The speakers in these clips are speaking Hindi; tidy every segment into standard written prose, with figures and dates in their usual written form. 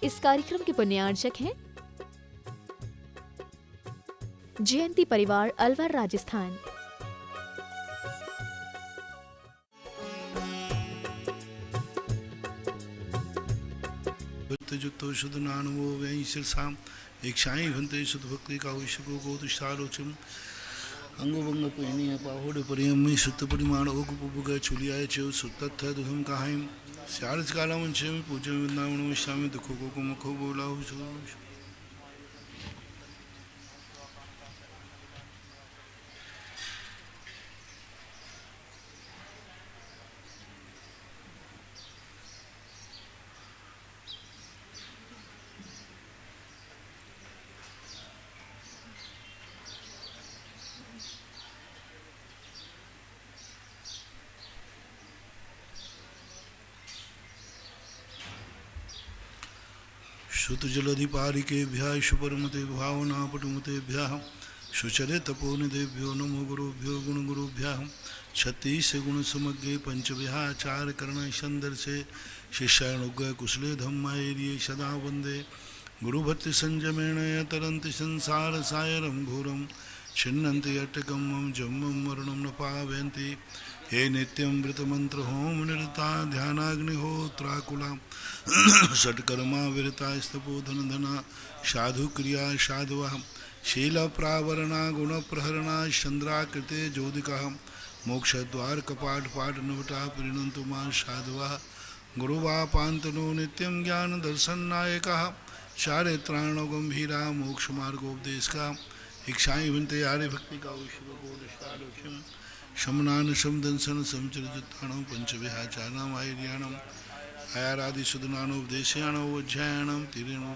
इस कार्यक्रम के पुण्यार्चक हैं जयंती परिवार अलवर राजस्थान। जुत्तो शुद्ध नानुवो वै शिरसाम एक शाही भंते शुद्ध भक्ति का विश्व को तुषारोचम अंगो बंग पहिनी पाहोड़ परियम में शुद्ध परिमाण ओग पुबुग चुलियाय चेव सुत्तथ दुहम काहिम स्यारज काला मंचे में पूजे वृंदावन में शामी दुखों को मुखो बोला हो। श्रुत जलधिपारिकेभ्यः शुपरमते भावनापटुमतेभ्यः सुचरे तपोनिधेभ्यो नमो गुरुभ्यो गुणगुरुभ्यः छत्तीस गुण समग्रे पंचविहाचार कर्ण संदर्शे शिष्यानुग्रह कुशले धम्मायर्ये सदा वंदे गुरुभक्ति संयमेण तरन्ति संसार सायरं घोरं छिन्नन्ति अट्टकं मम जम्मं मरणं न पावयन्ति हे नित्यं व्रतमंत्र होम निरता ध्यानाग्निहोत्राकुला षट्कर्मा विरता स्तपोधन धना साधु क्रिया साधुवा शील प्रावरणा गुण प्रहरणा चंद्राकृते ज्योतिका मोक्षद्वार कपाट पाट नवटा प्रीणंतु मां साधुवा गुरुवापान्तनो नित्यं ज्ञान दर्शन नायका चारित्राणो गंभीरा मोक्ष मार्गोपदेश का इच्छाएं विनते आर्य भक्ति का विश्व को शमनान शमदंसन समचरिताणं पंचविहाचारणाम आयर्याणम आयारादि सुदनानोपदेशाणो अध्यायाणम तीरेणो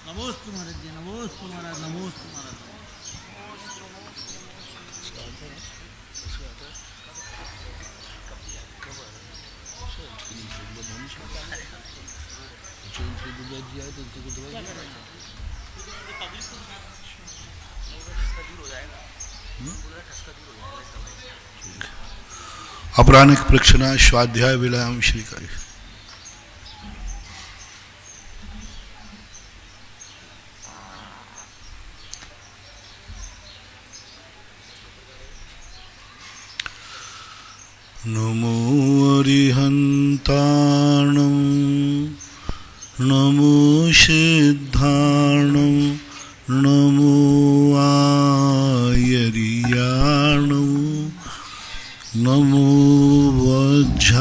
नमोस्तु महाराज जी, नमोस्तु महाराज, नमोस्तु महाराज। अपराह्निक प्रक्षणा स्वाध्याय विलाम श्री का नमो अरिहन्ताणं नमो सिद्धाणं नमो आयर्याणं नमो वज्रायाणं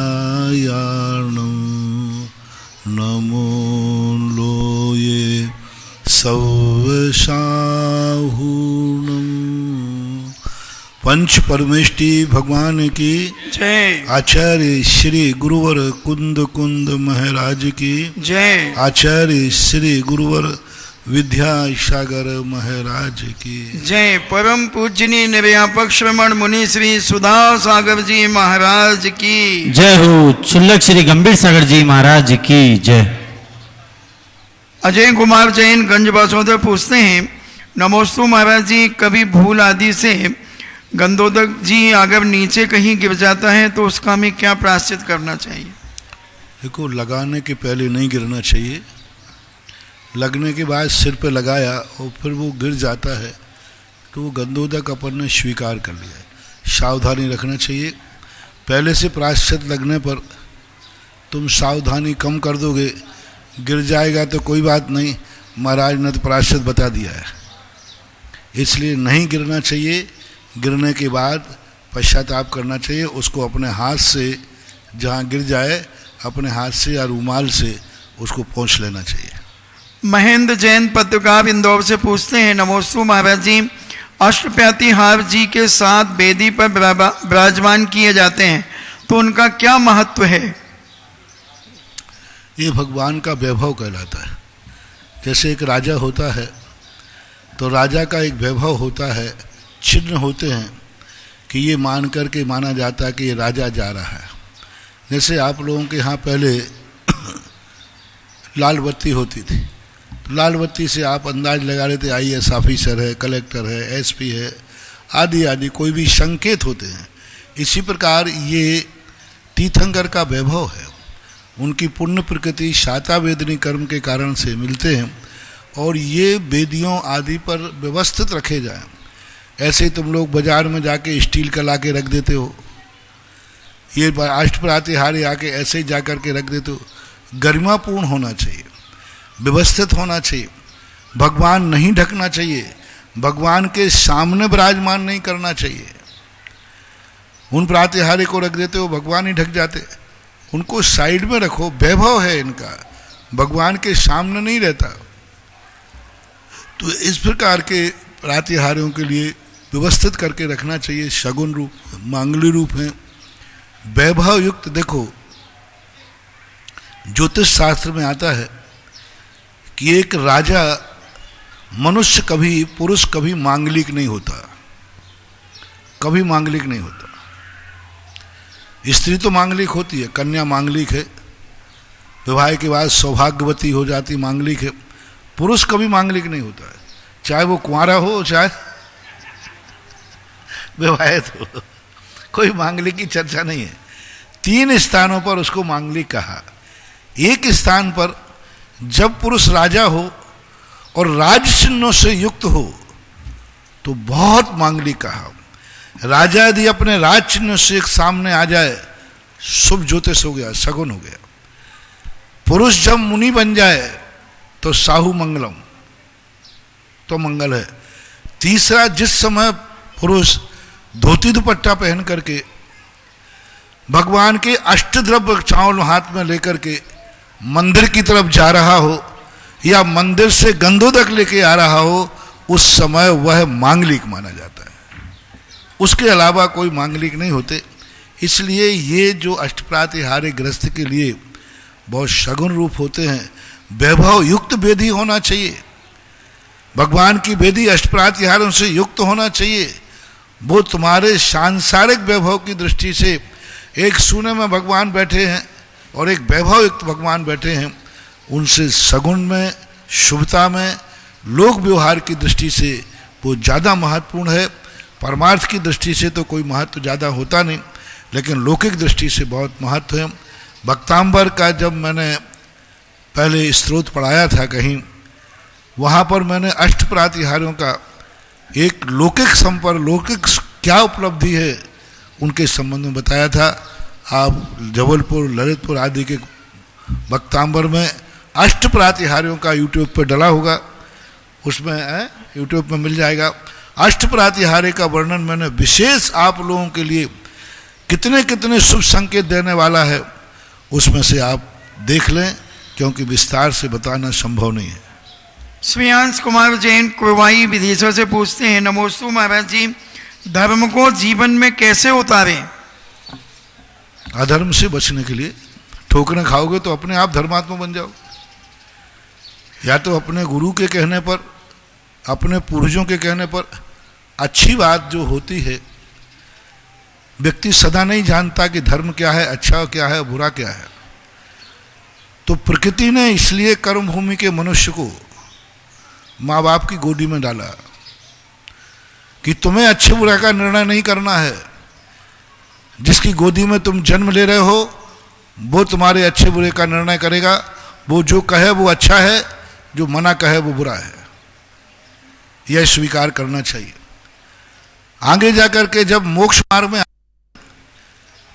नमो लोये सवसाहुणं। पंच परमेष्टि भगवान की जय। आचार्य श्री गुरुवर कुंद कुंद महाराज की जय। आचार्य श्री गुरुवर विद्यासागर महाराज की जय। परम पूजनीय निर्व्यापक श्रमण मुनि श्री सुधा सागर जी महाराज की जय हो। चुल्लक श्री गंभीर सागर जी महाराज की जय। अजय कुमार जैन गंज बासोदर पूछते हैं, नमोस्तु महाराज जी, कभी भूल आदि से गंधोदक जी अगर नीचे कहीं गिर जाता है तो उसका हमें क्या प्रायश्चित करना चाहिए? देखो, लगाने के पहले नहीं गिरना चाहिए। लगने के बाद सिर पे लगाया और फिर वो गिर जाता है तो वो गंधोदक अपन ने स्वीकार कर लिया है। सावधानी रखना चाहिए। पहले से प्रायश्चित लगने पर तुम सावधानी कम कर दोगे, गिर जाएगा तो कोई बात नहीं, महाराज ने तो प्रायश्चित बता दिया है। इसलिए नहीं गिरना चाहिए। गिरने के बाद पश्चाताप करना चाहिए। उसको अपने हाथ से, जहाँ गिर जाए अपने हाथ से या रूमाल से उसको पोंछ लेना चाहिए। महेंद्र जैन पत्रकार इंदौर से पूछते हैं, नमोस्तु महाराज जी, अष्टप्रतिहार जी के साथ वेदी पर विराजमान किए जाते हैं तो उनका क्या महत्व है? ये भगवान का वैभव कहलाता है। जैसे एक राजा होता है तो राजा का एक वैभव होता है, चिन्ह होते हैं कि ये मान करके माना जाता है कि ये राजा जा रहा है। जैसे आप लोगों के यहाँ पहले लाल बत्ती होती थी, तो लाल बत्ती से आप अंदाज लगा लेते IAS ऑफिसर है, कलेक्टर है, SP है, आदि आदि कोई भी संकेत होते हैं। इसी प्रकार ये तीर्थंकर का वैभव है। उनकी पुण्य प्रकृति शाता वेदनी कर्म के कारण से मिलते हैं और ये वेदियों आदि पर व्यवस्थित रखे जाएं। ऐसे तुम लोग बाजार में जाके स्टील का ला के रख देते हो, ये अष्टप्रतिहारी आके ऐसे ही जा कर के रख देते हो। गरिमापूर्ण होना चाहिए, व्यवस्थित होना चाहिए। भगवान नहीं ढकना चाहिए, भगवान के सामने विराजमान नहीं करना चाहिए। उन प्रातिहारी को रख देते हो, भगवान ही ढक जाते। उनको साइड में रखो, वैभव है इनका, भगवान के सामने नहीं रहता। तो इस प्रकार के प्रातिहारियों के लिए व्यवस्थित करके रखना चाहिए। शगुन रूप, मांगली रूप हैं, वैभव युक्त। देखो, ज्योतिष शास्त्र में आता है कि एक राजा, मनुष्य कभी, पुरुष कभी मांगलिक नहीं होता, कभी मांगलिक नहीं होता। स्त्री तो मांगलिक होती है, कन्या मांगलिक है, विवाह के बाद सौभाग्यवती हो जाती, मांगलिक है। पुरुष कभी मांगलिक नहीं होता है, चाहे वो कुंवारा हो चाहे विवाहित हो, कोई मांगलिक की चर्चा नहीं है। 3 स्थानों पर उसको मांगलिक कहा। एक स्थान पर जब पुरुष राजा हो और राज चिन्हों से युक्त हो तो बहुत मांगलिक कहा। राजा यदि अपने राज चिन्ह से एक सामने आ जाए, शुभ ज्योतिष हो गया, शगुन हो गया। पुरुष जब मुनि बन जाए तो साहू मंगलम, तो मंगल है। तीसरा, जिस समय पुरुष धोती दुपट्टा पहन करके भगवान के अष्टद्रव्य चावल हाथ में लेकर के मंदिर की तरफ जा रहा हो या मंदिर से गंधोदक लेके आ रहा हो, उस समय वह मांगलिक माना जाता है। उसके अलावा कोई मांगलिक नहीं होते। इसलिए ये जो अष्टप्रातिहार्य ग्रस्त के लिए बहुत शगुन रूप होते हैं। वैभव युक्त वेदी होना चाहिए, भगवान की वेदी अष्टप्रातिहारों से युक्त होना चाहिए। वो तुम्हारे सांसारिक वैभव की दृष्टि से, एक सोने में भगवान बैठे हैं और एक वैभव युक्त भगवान बैठे हैं, उनसे सगुण में, शुभता में, लोक व्यवहार की दृष्टि से वो ज़्यादा महत्वपूर्ण है। परमार्थ की दृष्टि से तो कोई महत्व ज़्यादा होता नहीं, लेकिन लौकिक दृष्टि से बहुत महत्व है। भक्तांबर का जब मैंने पहले स्त्रोत पढ़ाया था कहीं, वहाँ पर मैंने अष्टप्रातिहार्यों का एक लौकिक संपर्क, लौकिक क्या उपलब्धि है उनके संबंध में बताया था। आप जबलपुर, ललितपुर आदि के वक्तांबर में अष्ट प्रातिहार्यों का यूट्यूब पर डला होगा, उसमें यूट्यूब में मिल जाएगा। अष्ट प्रातिहार्य का वर्णन मैंने विशेष आप लोगों के लिए कितने कितने शुभ संकेत देने वाला है, उसमें से आप देख लें, क्योंकि विस्तार से बताना संभव नहीं है। श्रेयांश कुमार जैन कुरवाई विदेशों से पूछते हैं, नमोस्तु महाराज जी, धर्म को जीवन में कैसे उतारें? अधर्म से बचने के लिए ठोकरें खाओगे तो अपने आप धर्मात्मा बन जाओ, या तो अपने गुरु के कहने पर, अपने पूर्वजों के कहने पर। अच्छी बात जो होती है, व्यक्ति सदा नहीं जानता कि धर्म क्या है, अच्छा क्या है, बुरा क्या है। तो प्रकृति ने इसलिए कर्म भूमि के मनुष्य को माँ बाप की गोदी में डाला कि तुम्हें अच्छे बुरा का निर्णय नहीं करना है। जिसकी गोदी में तुम जन्म ले रहे हो वो तुम्हारे अच्छे बुरे का निर्णय करेगा। वो जो कहे वो अच्छा है, जो मना कहे वो बुरा है, यह स्वीकार करना चाहिए। आगे जाकर के जब मोक्ष मार्ग में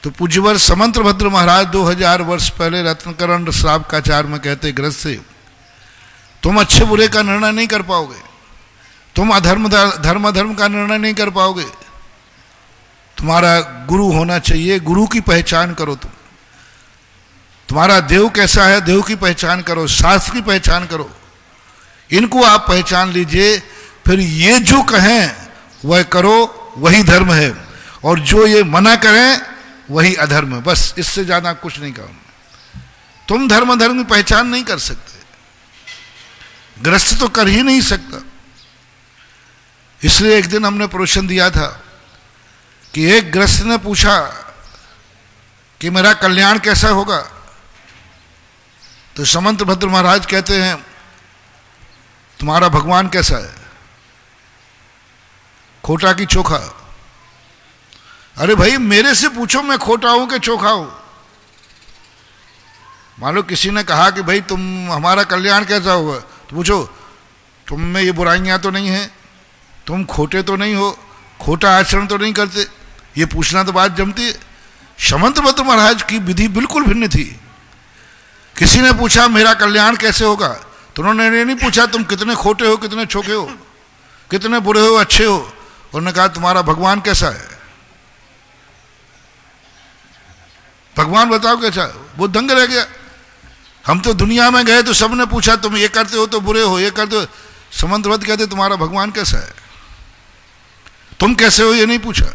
तो पूज्यवर समंतभद्र महाराज 2000 वर्ष पहले रत्नकरण श्रावकाचार में कहते ग्रस्त से, तुम अच्छे बुरे का निर्णय नहीं कर पाओगे, तुम धर्म अधर्म का निर्णय नहीं कर पाओगे। तुम्हारा गुरु होना चाहिए, गुरु की पहचान करो। तुम्हारा देव कैसा है, देव की पहचान करो, शास्त्र की पहचान करो। इनको आप पहचान लीजिए, फिर ये जो कहें वह करो, वही धर्म है, और जो ये मना करें वही अधर्म है। बस इससे ज्यादा कुछ नहीं कहूंगा। तुम धर्म अधर्म की पहचान नहीं कर सकते, ग्रस्त तो कर ही नहीं सकता। इसलिए एक दिन हमने प्रवचन दिया था कि एक ग्रस्त ने पूछा कि मेरा कल्याण कैसा होगा, तो समंतभद्र महाराज कहते हैं तुम्हारा भगवान कैसा है, खोटा की चोखा? अरे भाई मेरे से पूछो मैं खोटा हूं कि चोखा हूं। मान लो किसी ने कहा कि भाई तुम हमारा कल्याण कैसा होगा, तो पूछो तुम में ये बुराइयां तो नहीं है, तुम खोटे तो नहीं हो, खोटा आचरण तो नहीं करते, ये पूछना तो बात जमती है। समंतभद्र महाराज की विधि बिल्कुल भिन्न थी। किसी ने पूछा मेरा कल्याण कैसे होगा, तो उन्होंने ये नहीं पूछा तुम कितने खोटे हो, कितने चोखे हो, कितने बुरे हो, अच्छे हो। उन्होंने कहा तुम्हारा भगवान कैसा है, भगवान बताओ कैसा है। वो दंग रह गया। हम तो दुनिया में गए तो सबने पूछा तुम ये करते हो तो बुरे हो, ये करते हो। समंतभद्र कहते तुम्हारा भगवान कैसा है, तुम कैसे हो ये नहीं पूछा।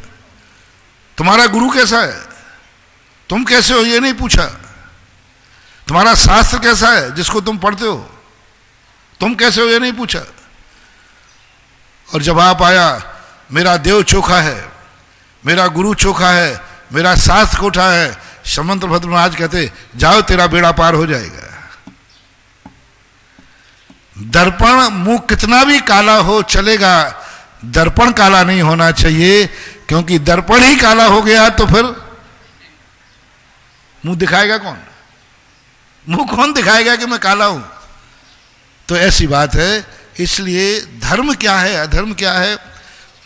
तुम्हारा गुरु कैसा है, तुम कैसे हो ये नहीं पूछा। तुम्हारा शास्त्र कैसा है जिसको तुम पढ़ते हो, तुम कैसे हो ये नहीं पूछा। और जवाब आया मेरा देव चोखा है, मेरा गुरु चोखा है, मेरा शास्त्र खोटा है। समंतभद्र महाराज कहते जाओ तेरा बेड़ा पार हो जाएगा। दर्पण मुंह कितना भी काला हो चलेगा, दर्पण काला नहीं होना चाहिए, क्योंकि दर्पण ही काला हो गया तो फिर मुंह दिखाएगा कौन, मुंह कौन दिखाएगा कि मैं काला हूं। तो ऐसी बात है। इसलिए धर्म क्या है, अधर्म क्या है,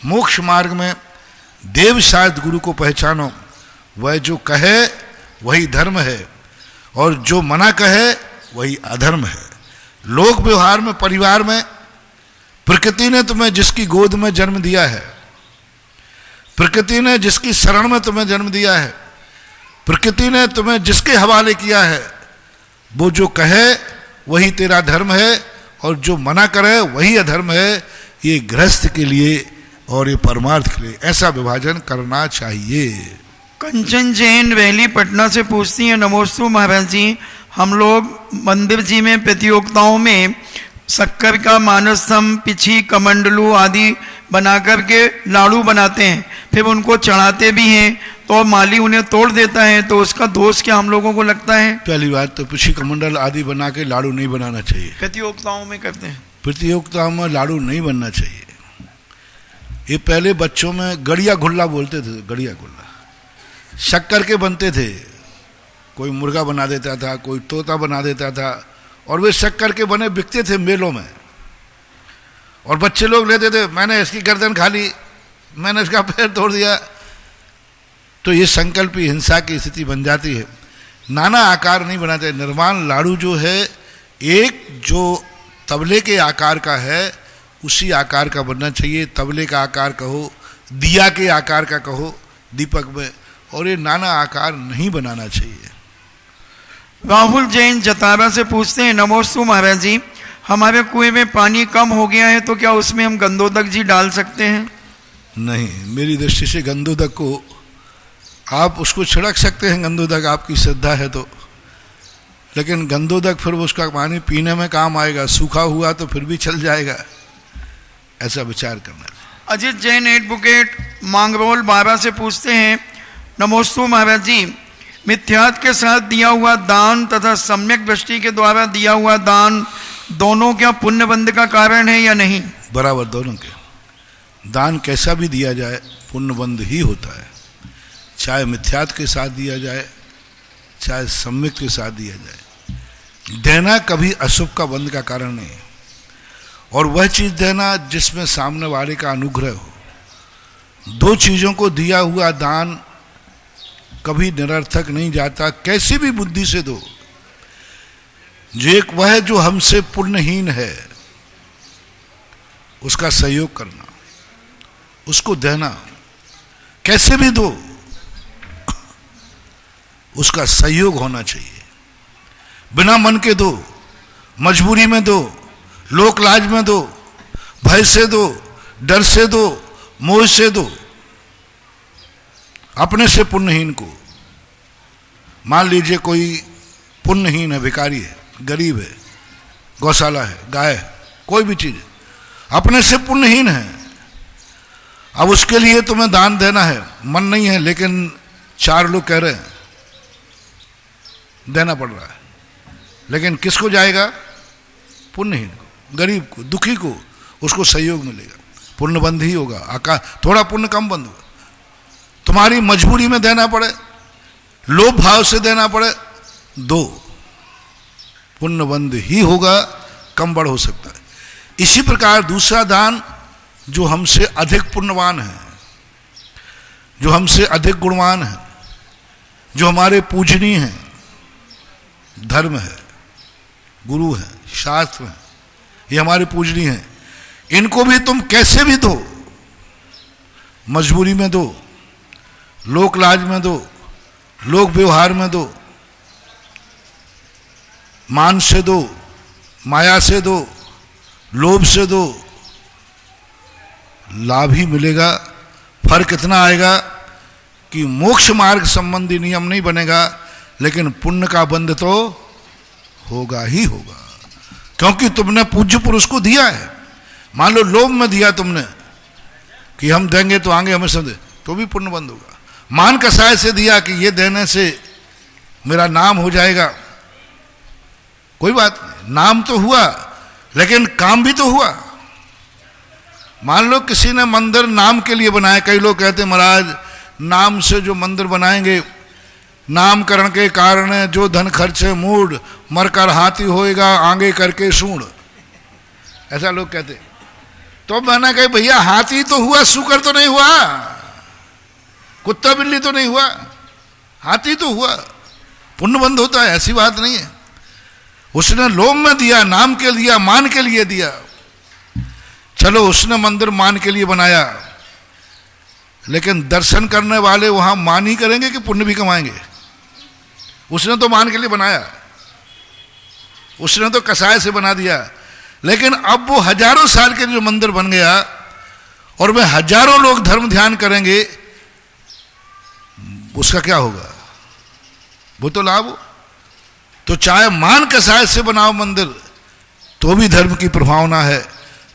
मोक्ष मार्ग में देव शास्त्र गुरु को पहचानो। वह जो कहे वही धर्म है, और जो मना कहे वही अधर्म है। लोक व्यवहार में, परिवार में, प्रकृति ने तुम्हें जिसकी गोद में जन्म दिया है, प्रकृति ने जिसकी शरण में तुम्हें जन्म दिया है, प्रकृति ने तुम्हें जिसके हवाले किया है, वो जो कहे वही तेरा धर्म है, और जो मना करे वही अधर्म है। ये गृहस्थ के लिए और ये परमार्थ के लिए ऐसा विभाजन करना चाहिए। कंचन जैन वैली पटना से पूछती हैं, नमोस्तु महाराज जी, हम लोग मंदिर जी में प्रतियोगिताओं में शक्कर का मानसम, पिछी, कमंडलू आदि बना करके लाड़ू बनाते हैं, फिर उनको चढ़ाते भी हैं, तो माली उन्हें तोड़ देता है, तो उसका दोष क्या हम लोगों को लगता है? पहली बात तो पिछी कमंडल आदि बना के लाड़ू नहीं बनाना चाहिए। प्रतियोगिताओं में करते हैं, प्रतियोगिताओं में लाड़ू नहीं बनना चाहिए। ये पहले बच्चों में गड़िया गुल्ला बोलते थे, गड़िया गुल्ला शक्कर के बनते थे। कोई मुर्गा बना देता था, कोई तोता बना देता था, और वे शक्कर के बने बिकते थे मेलों में, और बच्चे लोग लेते थे। मैंने इसकी गर्दन खा ली, मैंने इसका पैर तोड़ दिया। तो ये संकल्पी हिंसा की स्थिति बन जाती है। नाना आकार नहीं बनाना चाहिए। निर्वाण लाड़ू जो है एक जो तबले के आकार का है उसी आकार का बनना चाहिए। तबले का आकार कहो, दिया के आकार का कहो दीपक में, और ये नाना आकार नहीं बनाना चाहिए। राहुल जैन जतारा से पूछते हैं, नमोस्तु महाराज जी, हमारे कुएं में पानी कम हो गया है तो क्या उसमें हम गंधोदक जी डाल सकते हैं? नहीं, मेरी दृष्टि से गंधोदक को आप उसको छिड़क सकते हैं, गंधोदक आपकी श्रद्धा है तो, लेकिन गंधोदक फिर उसका पानी पीने में काम आएगा, सूखा हुआ तो फिर भी चल जाएगा, ऐसा विचार करना है। अजित जैन एडवोकेट मांगरोल 12 से पूछते हैं, नमोस्तु महाराज जी, मिथ्यात के साथ दिया हुआ दान तथा सम्यक दृष्टि के द्वारा दिया हुआ दान दोनों क्या पुण्य बंध का कारण है या नहीं? बराबर, दोनों के। दान कैसा भी दिया जाए पुण्य बंध ही होता है, चाहे मिथ्यात के साथ दिया जाए चाहे सम्यक के साथ दिया जाए। देना कभी अशुभ का बंध का कारण नहीं है, और वह चीज देना जिसमें सामने वाले का अनुग्रह हो। दो चीजों को दिया हुआ दान कभी निरर्थक नहीं जाता, कैसी भी बुद्धि से दो। जो एक वह जो हमसे पुण्यहीन है उसका सहयोग करना, उसको देना, कैसे भी दो उसका सहयोग होना चाहिए। बिना मन के दो, मजबूरी में दो, लोक लाज में दो, भय से दो, डर से दो, मोह से दो। अपने से पुण्यहीन को, मान लीजिए कोई पुण्यहीन है, भिखारी है, गरीब है, गौशाला है, गाय है, कोई भी चीज अपने से पुण्यहीन है, अब उसके लिए तुम्हें दान देना है, मन नहीं है, लेकिन चार लोग कह रहे हैं देना पड़ रहा है, लेकिन किसको जाएगा? पुण्यहीन को, गरीब को, दुखी को, उसको सहयोग मिलेगा, पुण्य बंध ही होगा। थोड़ा पुण्य कम बंध होगा। तुम्हारी मजबूरी में देना पड़े, लोभ भाव से देना पड़े, दो, पुण्य बंध ही होगा, कम बढ़ हो सकता है। इसी प्रकार दूसरा दान जो हमसे अधिक पुण्यवान है, जो हमसे अधिक गुणवान है, जो हमारे पूजनीय हैं, धर्म है, गुरु है, शास्त्र है, ये हमारे पूजनीय हैं, इनको भी तुम कैसे भी दो, मजबूरी में दो, लोक लाज में दो, लोक व्यवहार में दो, मान से दो, माया से दो, लोभ से दो, लाभ ही मिलेगा। फर्क इतना आएगा कि मोक्ष मार्ग संबंधी नियम नहीं बनेगा, लेकिन पुण्य का बंध तो होगा ही होगा, क्योंकि तुमने पूज्य पुरुष को दिया है। मान लो लोभ में दिया तुमने कि हम देंगे तो आगे हमें सब दे, तो भी पुण्य बंध होगा। मान कसाय से दिया कि ये देने से मेरा नाम हो जाएगा, कोई बात नहीं, नाम तो हुआ लेकिन काम भी तो हुआ। मान लो किसी ने मंदिर नाम के लिए बनाया, कई लोग कहते हैं महाराज नाम से जो मंदिर बनाएंगे, नामकरण के कारण जो धन खर्चे मूड, मरकर हाथी होएगा आगे करके सूंड, ऐसा लोग कहते। तो मैंने कहा भैया हाथी तो हुआ, सूकर तो नहीं हुआ, कुत्ता बिल्ली तो नहीं हुआ, हाथी तो हुआ, पुण्य बंद होता है, ऐसी बात नहीं है। उसने लोभ में दिया, नाम के लिए, मान के लिए दिया, चलो उसने मंदिर मान के लिए बनाया, लेकिन दर्शन करने वाले वहां मान ही करेंगे कि पुण्य भी कमाएंगे? उसने तो मान के लिए बनाया, उसने तो कसाय से बना दिया, लेकिन अब वो हजारों साल के जो मंदिर बन गया और वे हजारों लोग धर्म ध्यान करेंगे, उसका क्या होगा? वो तो लाभ हो। तो चाहे मान कसाय से बनाओ मंदिर तो भी धर्म की प्रभावना है,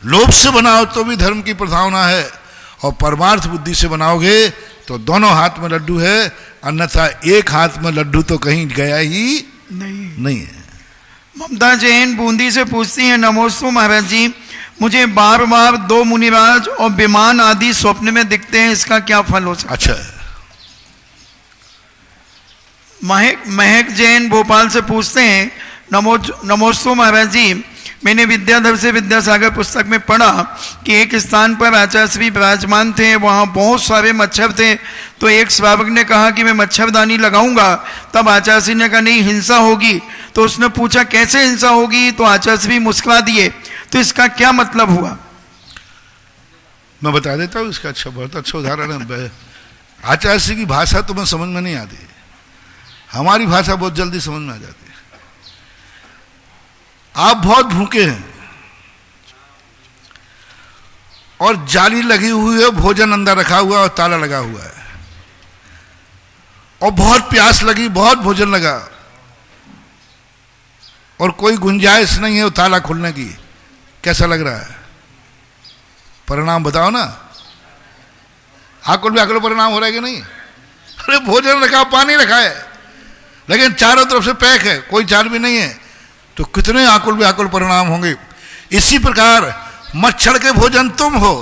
लोभ से बनाओ तो भी धर्म की प्रभावना है, और परमार्थ बुद्धि से बनाओगे तो दोनों हाथ में लड्डू है, अन्यथा एक हाथ में लड्डू तो कहीं गया ही नहीं है। ममता जैन बूंदी से पूछती हैं, नमोस्तु महाराज जी, मुझे बार बार दो मुनिराज और विमान आदि स्वप्न में दिखते हैं, इसका क्या फल हो सकता है? अच्छा है। महक जैन भोपाल से पूछते हैं, नमोस्तु महाराज जी, मैंने विद्याधर से विद्यासागर पुस्तक में पढ़ा कि एक स्थान पर आचार्य श्री विराजमान थे, वहाँ बहुत सारे मच्छर थे। तो एक श्रावक ने कहा कि मैं मच्छरदानी लगाऊंगा। तब आचार्य श्री ने कहा नहीं, हिंसा होगी। तो उसने पूछा कैसे हिंसा होगी, तो आचार्य श्री मुस्कुरा दिए। तो इसका क्या मतलब हुआ? मैं बता देता हूँ इसका। बहुत अच्छा उदाहरण है। आचार्य श्री की भाषा तुम्हें समझ में नहीं आती, हमारी भाषा बहुत जल्दी समझ में आ जाती है। आप बहुत भूखे हैं और जाली लगी हुई है, भोजन अंदर रखा हुआ और ताला लगा हुआ है, और बहुत प्यास लगी, बहुत भोजन लगा और कोई गुंजाइश नहीं है वो ताला खुलने की। कैसा लग रहा है? परिणाम बताओ ना। आकुल व्याकुल परिणाम हो रहा है कि नहीं? अरे भोजन रखा, पानी रखा है, लेकिन चारों तरफ से पैक है, कोई चार भी नहीं है, तो कितने आकुल व्याकुल परिणाम होंगे। इसी प्रकार मच्छर के भोजन तुम हो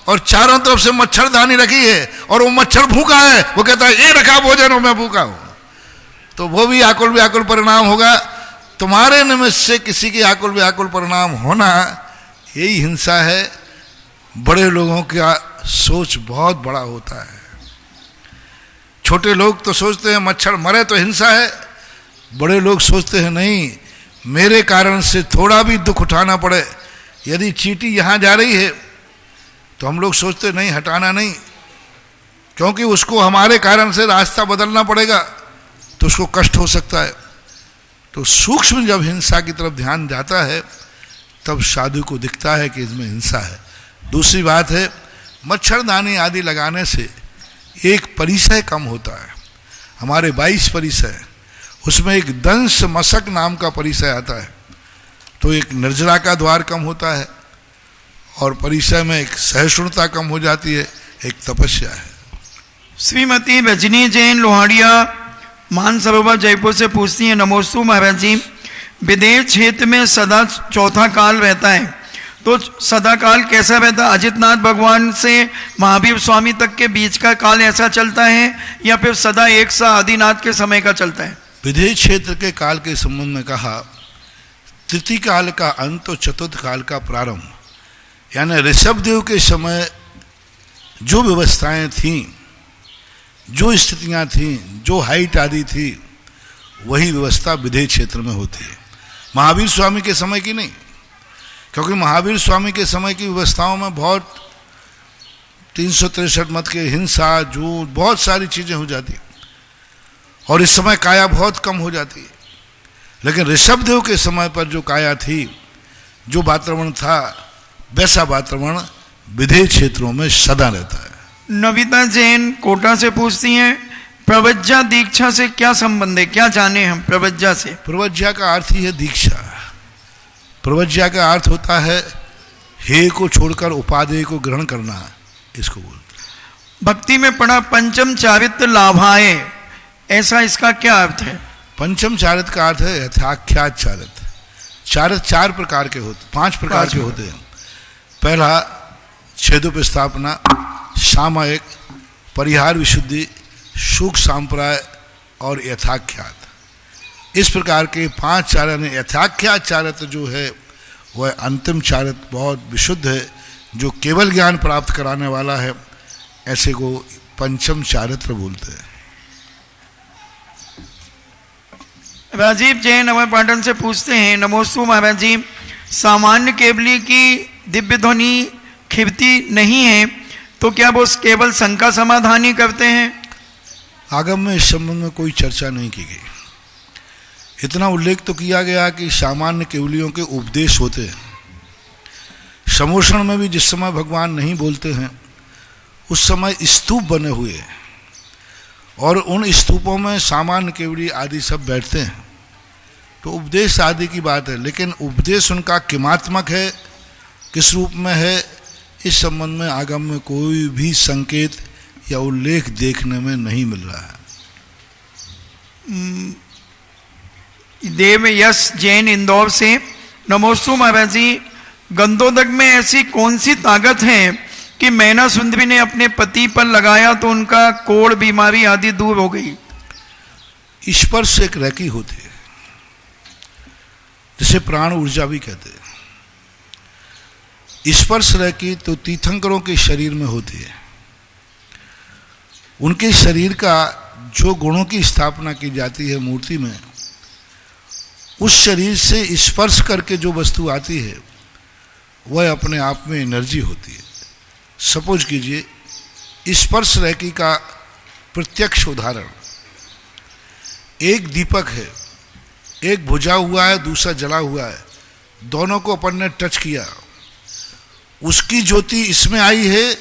और चारों तरफ से मच्छरदानी रखी है और वो मच्छर भूखा है, वो कहता है ये रखा भोजन हो, मैं भूखा हूं, तो वो भी आकुल व्याकुल परिणाम होगा। तुम्हारे निमित्त से किसी के आकुल व्याकुल परिणाम होना, यही हिंसा है। बड़े लोगों का सोच बहुत बड़ा होता है। छोटे लोग तो सोचते हैं मच्छर मरे तो हिंसा है, बड़े लोग सोचते हैं नहीं, मेरे कारण से थोड़ा भी दुख उठाना पड़े। यदि चींटी यहाँ जा रही है तो हम लोग सोचते नहीं, हटाना नहीं, क्योंकि उसको हमारे कारण से रास्ता बदलना पड़ेगा तो उसको कष्ट हो सकता है। तो सूक्ष्म जब हिंसा की तरफ ध्यान जाता है तब साधु को दिखता है कि इसमें हिंसा है। दूसरी बात है, मच्छरदानी आदि लगाने से एक परिसय कम होता है। हमारे 22 परिसय, उसमें एक दंश मशक नाम का परिसय आता है, तो एक निर्जरा का द्वार कम होता है और परिसय में एक सहिष्णुता कम हो जाती है, एक तपस्या है। श्रीमती रजनी जैन लोहाड़िया मानसरोवर जयपुर से पूछती हैं, नमोस्तु महाराज जी, विदेश क्षेत्र में सदा चौथा काल रहता है, तो सदा काल कैसा रहता है? अजितनाथ भगवान से महावीर स्वामी तक के बीच का काल ऐसा चलता है या फिर सदा एक सा आदिनाथ के समय का चलता है? विदेश क्षेत्र के काल के संबंध में कहा, तृतीय काल का अंत और चतुर्थ काल का प्रारंभ, यानी ऋषभदेव के समय जो व्यवस्थाएं थीं, जो स्थितियां थीं, जो हाइट आदि थी, वही व्यवस्था विदेश क्षेत्र में होती है, महावीर स्वामी के समय की नहीं। क्योंकि महावीर स्वामी के समय की व्यवस्थाओं में बहुत 363 मत के हिंसा, झूठ, बहुत सारी चीजें हो जाती है और इस समय काया बहुत कम हो जाती है। लेकिन ऋषभदेव के समय पर जो काया थी, जो वातावरण था, वैसा वातावरण विदेश क्षेत्रों में सदा रहता है। नविता जैन कोटा से पूछती हैं, प्रवज्जा दीक्षा से क्या संबंध है, क्या जाने हम प्रवज्जा से? प्रवज्जा का अर्थ ही है दीक्षा। प्रवज्जा का अर्थ होता है हे को छोड़कर उपादेय को ग्रहण करना, इसको बोलते। भक्ति में पढ़ा पंचम चारित्र लाभाए, ऐसा इसका क्या अर्थ है? पंचम चारित्र का अर्थ है यथाख्यात चारित्र। चारित्र 4 प्रकार के होते, 5 प्रकार के होते हैं। पहला छेदोपस्थापना, सामायिक, परिहार विशुद्धि, सुख सांप्राय और यथाख्यात। इस प्रकार के 5 चारित्र। यथाख्यात चारित्र जो है वह अंतिम चारित्र बहुत विशुद्ध है, जो केवल ज्ञान प्राप्त कराने वाला है, ऐसे को पंचम चारित्र बोलते हैं। राजीव जैन अमर पाटन से पूछते हैं, नमोस्तु महाराज जी, सामान्य केवली की दिव्य ध्वनि खिवती नहीं है, तो क्या वो केवल शंका समाधान ही करते हैं? आगम में इस संबंध में कोई चर्चा नहीं की गई। इतना उल्लेख तो किया गया कि सामान्य केवलियों के उपदेश होते हैं। समोषण में भी जिस समय भगवान नहीं बोलते हैं उस समय स्तूप बने हुए हैं और उन स्तूपों में सामान्य केवली आदि सब बैठते हैं, तो उपदेश आदि की बात है। लेकिन उपदेश उनका किमात्मक है, किस रूप में है, इस संबंध में आगम में कोई भी संकेत या उल्लेख देखने में नहीं मिल रहा है। देव यश जैन इंदौर से, नमोस्तु महाराज जी, गंधोदक में ऐसी कौन सी ताकत है कि मैना सुंदरी ने अपने पति पर लगाया तो उनका कोढ़, बीमारी आदि दूर हो गई? स्पर्श एक रैकी होती है, जिसे प्राण ऊर्जा भी कहते हैं। स्पर्श रेकी तो तीर्थंकरों के शरीर में होती है। उनके शरीर का जो गुणों की स्थापना की जाती है मूर्ति में, उस शरीर से स्पर्श करके जो वस्तु आती है वह अपने आप में एनर्जी होती है। सपोज कीजिए स्पर्श रेकी का प्रत्यक्ष उदाहरण, एक दीपक है, एक बुझा हुआ है, दूसरा जला हुआ है, दोनों को अपन ने टच किया, उसकी ज्योति इसमें आई है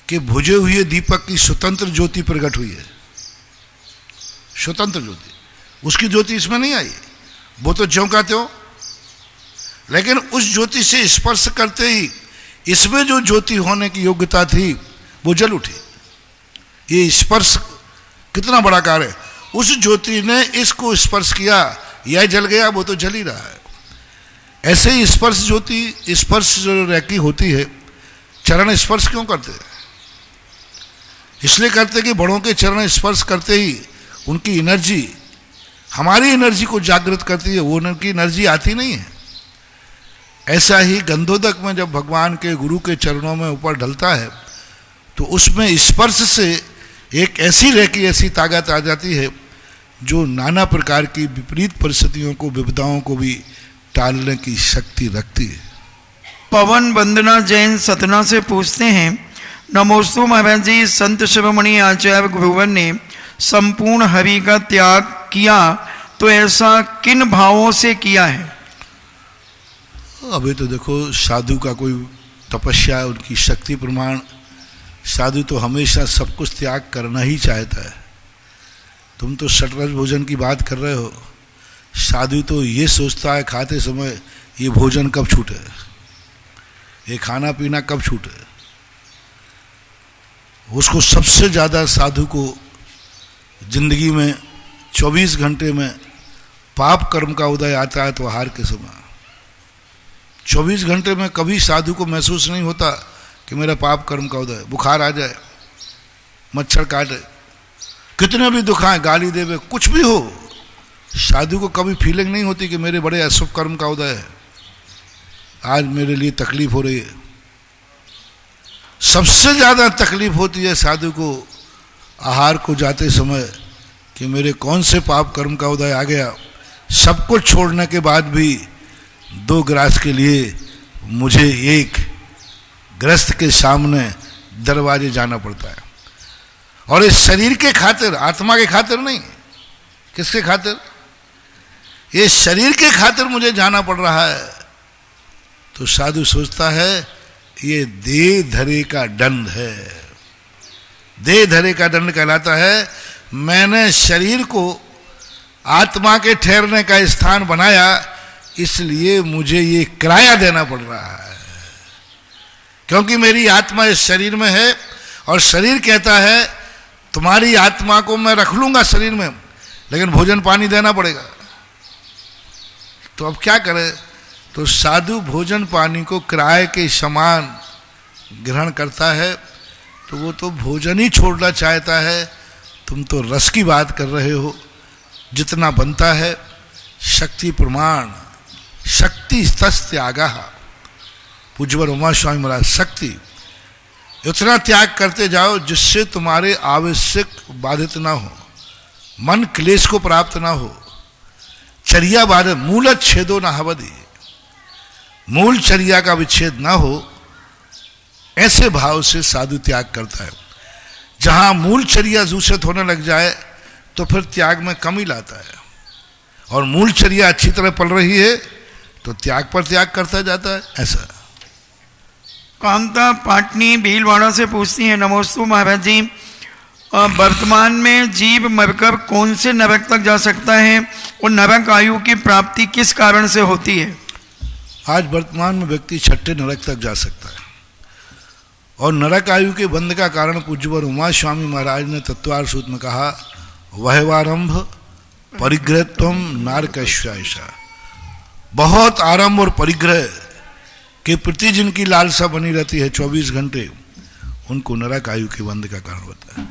कि बुझे हुए दीपक की स्वतंत्र ज्योति प्रकट हुई है। स्वतंत्र ज्योति, उसकी ज्योति इसमें नहीं आई, वो तो ज्यों का त्यों, लेकिन उस ज्योति से स्पर्श करते ही इसमें जो ज्योति होने की योग्यता थी वो जल उठी। ये स्पर्श कितना बड़ा कार्य है। उस ज्योति ने इसको स्पर्श किया, यह जल गया, वो तो जल ही रहा है। ऐसे ही स्पर्श ज्योति, स्पर्श जो रेकी होती है, चरण स्पर्श क्यों करते हैं? इसलिए करते कि बड़ों के चरण स्पर्श करते ही उनकी एनर्जी हमारी एनर्जी को जागृत करती है, वो उनकी एनर्जी आती नहीं है। ऐसा ही गंधोदक में जब भगवान के गुरु के चरणों में ऊपर ढलता है तो उसमें स्पर्श से एक ऐसी रेकी, ऐसी ताकत आ जाती है जो नाना प्रकार की विपरीत परिस्थितियों को, विपदाओं को भी टालने की शक्ति रखती है। पवन वंदना जैन सतना से पूछते हैं, नमोस्तु महाराज जी, संत शिरोमणि आचार्य गुरुवर ने संपूर्ण हरि का त्याग किया तो ऐसा किन भावों से किया है? अभी तो देखो साधु का कोई तपस्या, उनकी शक्ति प्रमाण, साधु तो हमेशा सब कुछ त्याग करना ही चाहता है। तुम तो षटरज भोजन की बात कर रहे हो, साधु तो ये सोचता है खाते समय ये भोजन कब छूटे, ये खाना पीना कब छूटे। उसको सबसे ज़्यादा साधु को जिंदगी में 24 घंटे में पाप कर्म का उदय आता है तो आहार के समय। 24 घंटे में कभी साधु को महसूस नहीं होता कि मेरा पाप कर्म का उदय, बुखार आ जाए, मच्छर काटे, कितने भी दुखाएं, गाली देवे, कुछ भी हो, साधु को कभी फीलिंग नहीं होती कि मेरे बड़े अशुभ कर्म का उदय है, आज मेरे लिए तकलीफ हो रही है। सबसे ज्यादा तकलीफ होती है साधु को आहार को जाते समय कि मेरे कौन से पाप कर्म का उदय आ गया। सब कुछ छोड़ने के बाद भी 2 ग्रास के लिए मुझे एक ग्रस्त के सामने दरवाजे जाना पड़ता है, और इस शरीर के खातिर, आत्मा के खातिर नहीं। किसके खातिर? ये शरीर के खातिर मुझे जाना पड़ रहा है। तो साधु सोचता है ये देह धरे का दंड है, देह धरे का दंड कहलाता है। मैंने शरीर को आत्मा के ठहरने का स्थान बनाया, इसलिए मुझे ये किराया देना पड़ रहा है, क्योंकि मेरी आत्मा इस शरीर में है और शरीर कहता है तुम्हारी आत्मा को मैं रख लूंगा शरीर में, लेकिन भोजन पानी देना पड़ेगा। तो अब क्या करें? तो साधु भोजन पानी को किराए के समान ग्रहण करता है, तो वो तो भोजन ही छोड़ना चाहता है। तुम तो रस की बात कर रहे हो, जितना बनता है शक्ति प्रमाण, शक्ति त्यागा। पूज्यवर उमा स्वामी महाराज, शक्ति उतना त्याग करते जाओ जिससे तुम्हारे आवश्यक बाधित ना हो, मन क्लेश को प्राप्त ना हो। चर्या बाधित, मूल छेदो ना हवदी, मूल चर्या का विच्छेद ना हो, ऐसे भाव से साधु त्याग करता है। जहां मूल चर्या दूषित होने लग जाए तो फिर त्याग में कमी लाता है, और मूल चर्या अच्छी तरह पल रही है तो त्याग पर त्याग करता जाता है। ऐसा कामता पाटनी भीलवाड़ा से पूछती हैं, नमोस्तु महाराज जी, वर्तमान में जीव मरकर कौन से नरक तक जा सकता है और नरक आयु की प्राप्ति किस कारण से होती है? आज वर्तमान में व्यक्ति 6ठे नरक तक जा सकता है, और नरक आयु के बंध का कारण पूज्यवर उमा स्वामी महाराज ने तत्वार सूत्र में कहा, वहवारंभ परिग्रहत्वम नारकश्वायशा। बहुत आरंभ और परिग्रह के प्रति जिनकी लालसा बनी रहती है 24 घंटे, उनको नरक आयु के बंध का कारण होता है।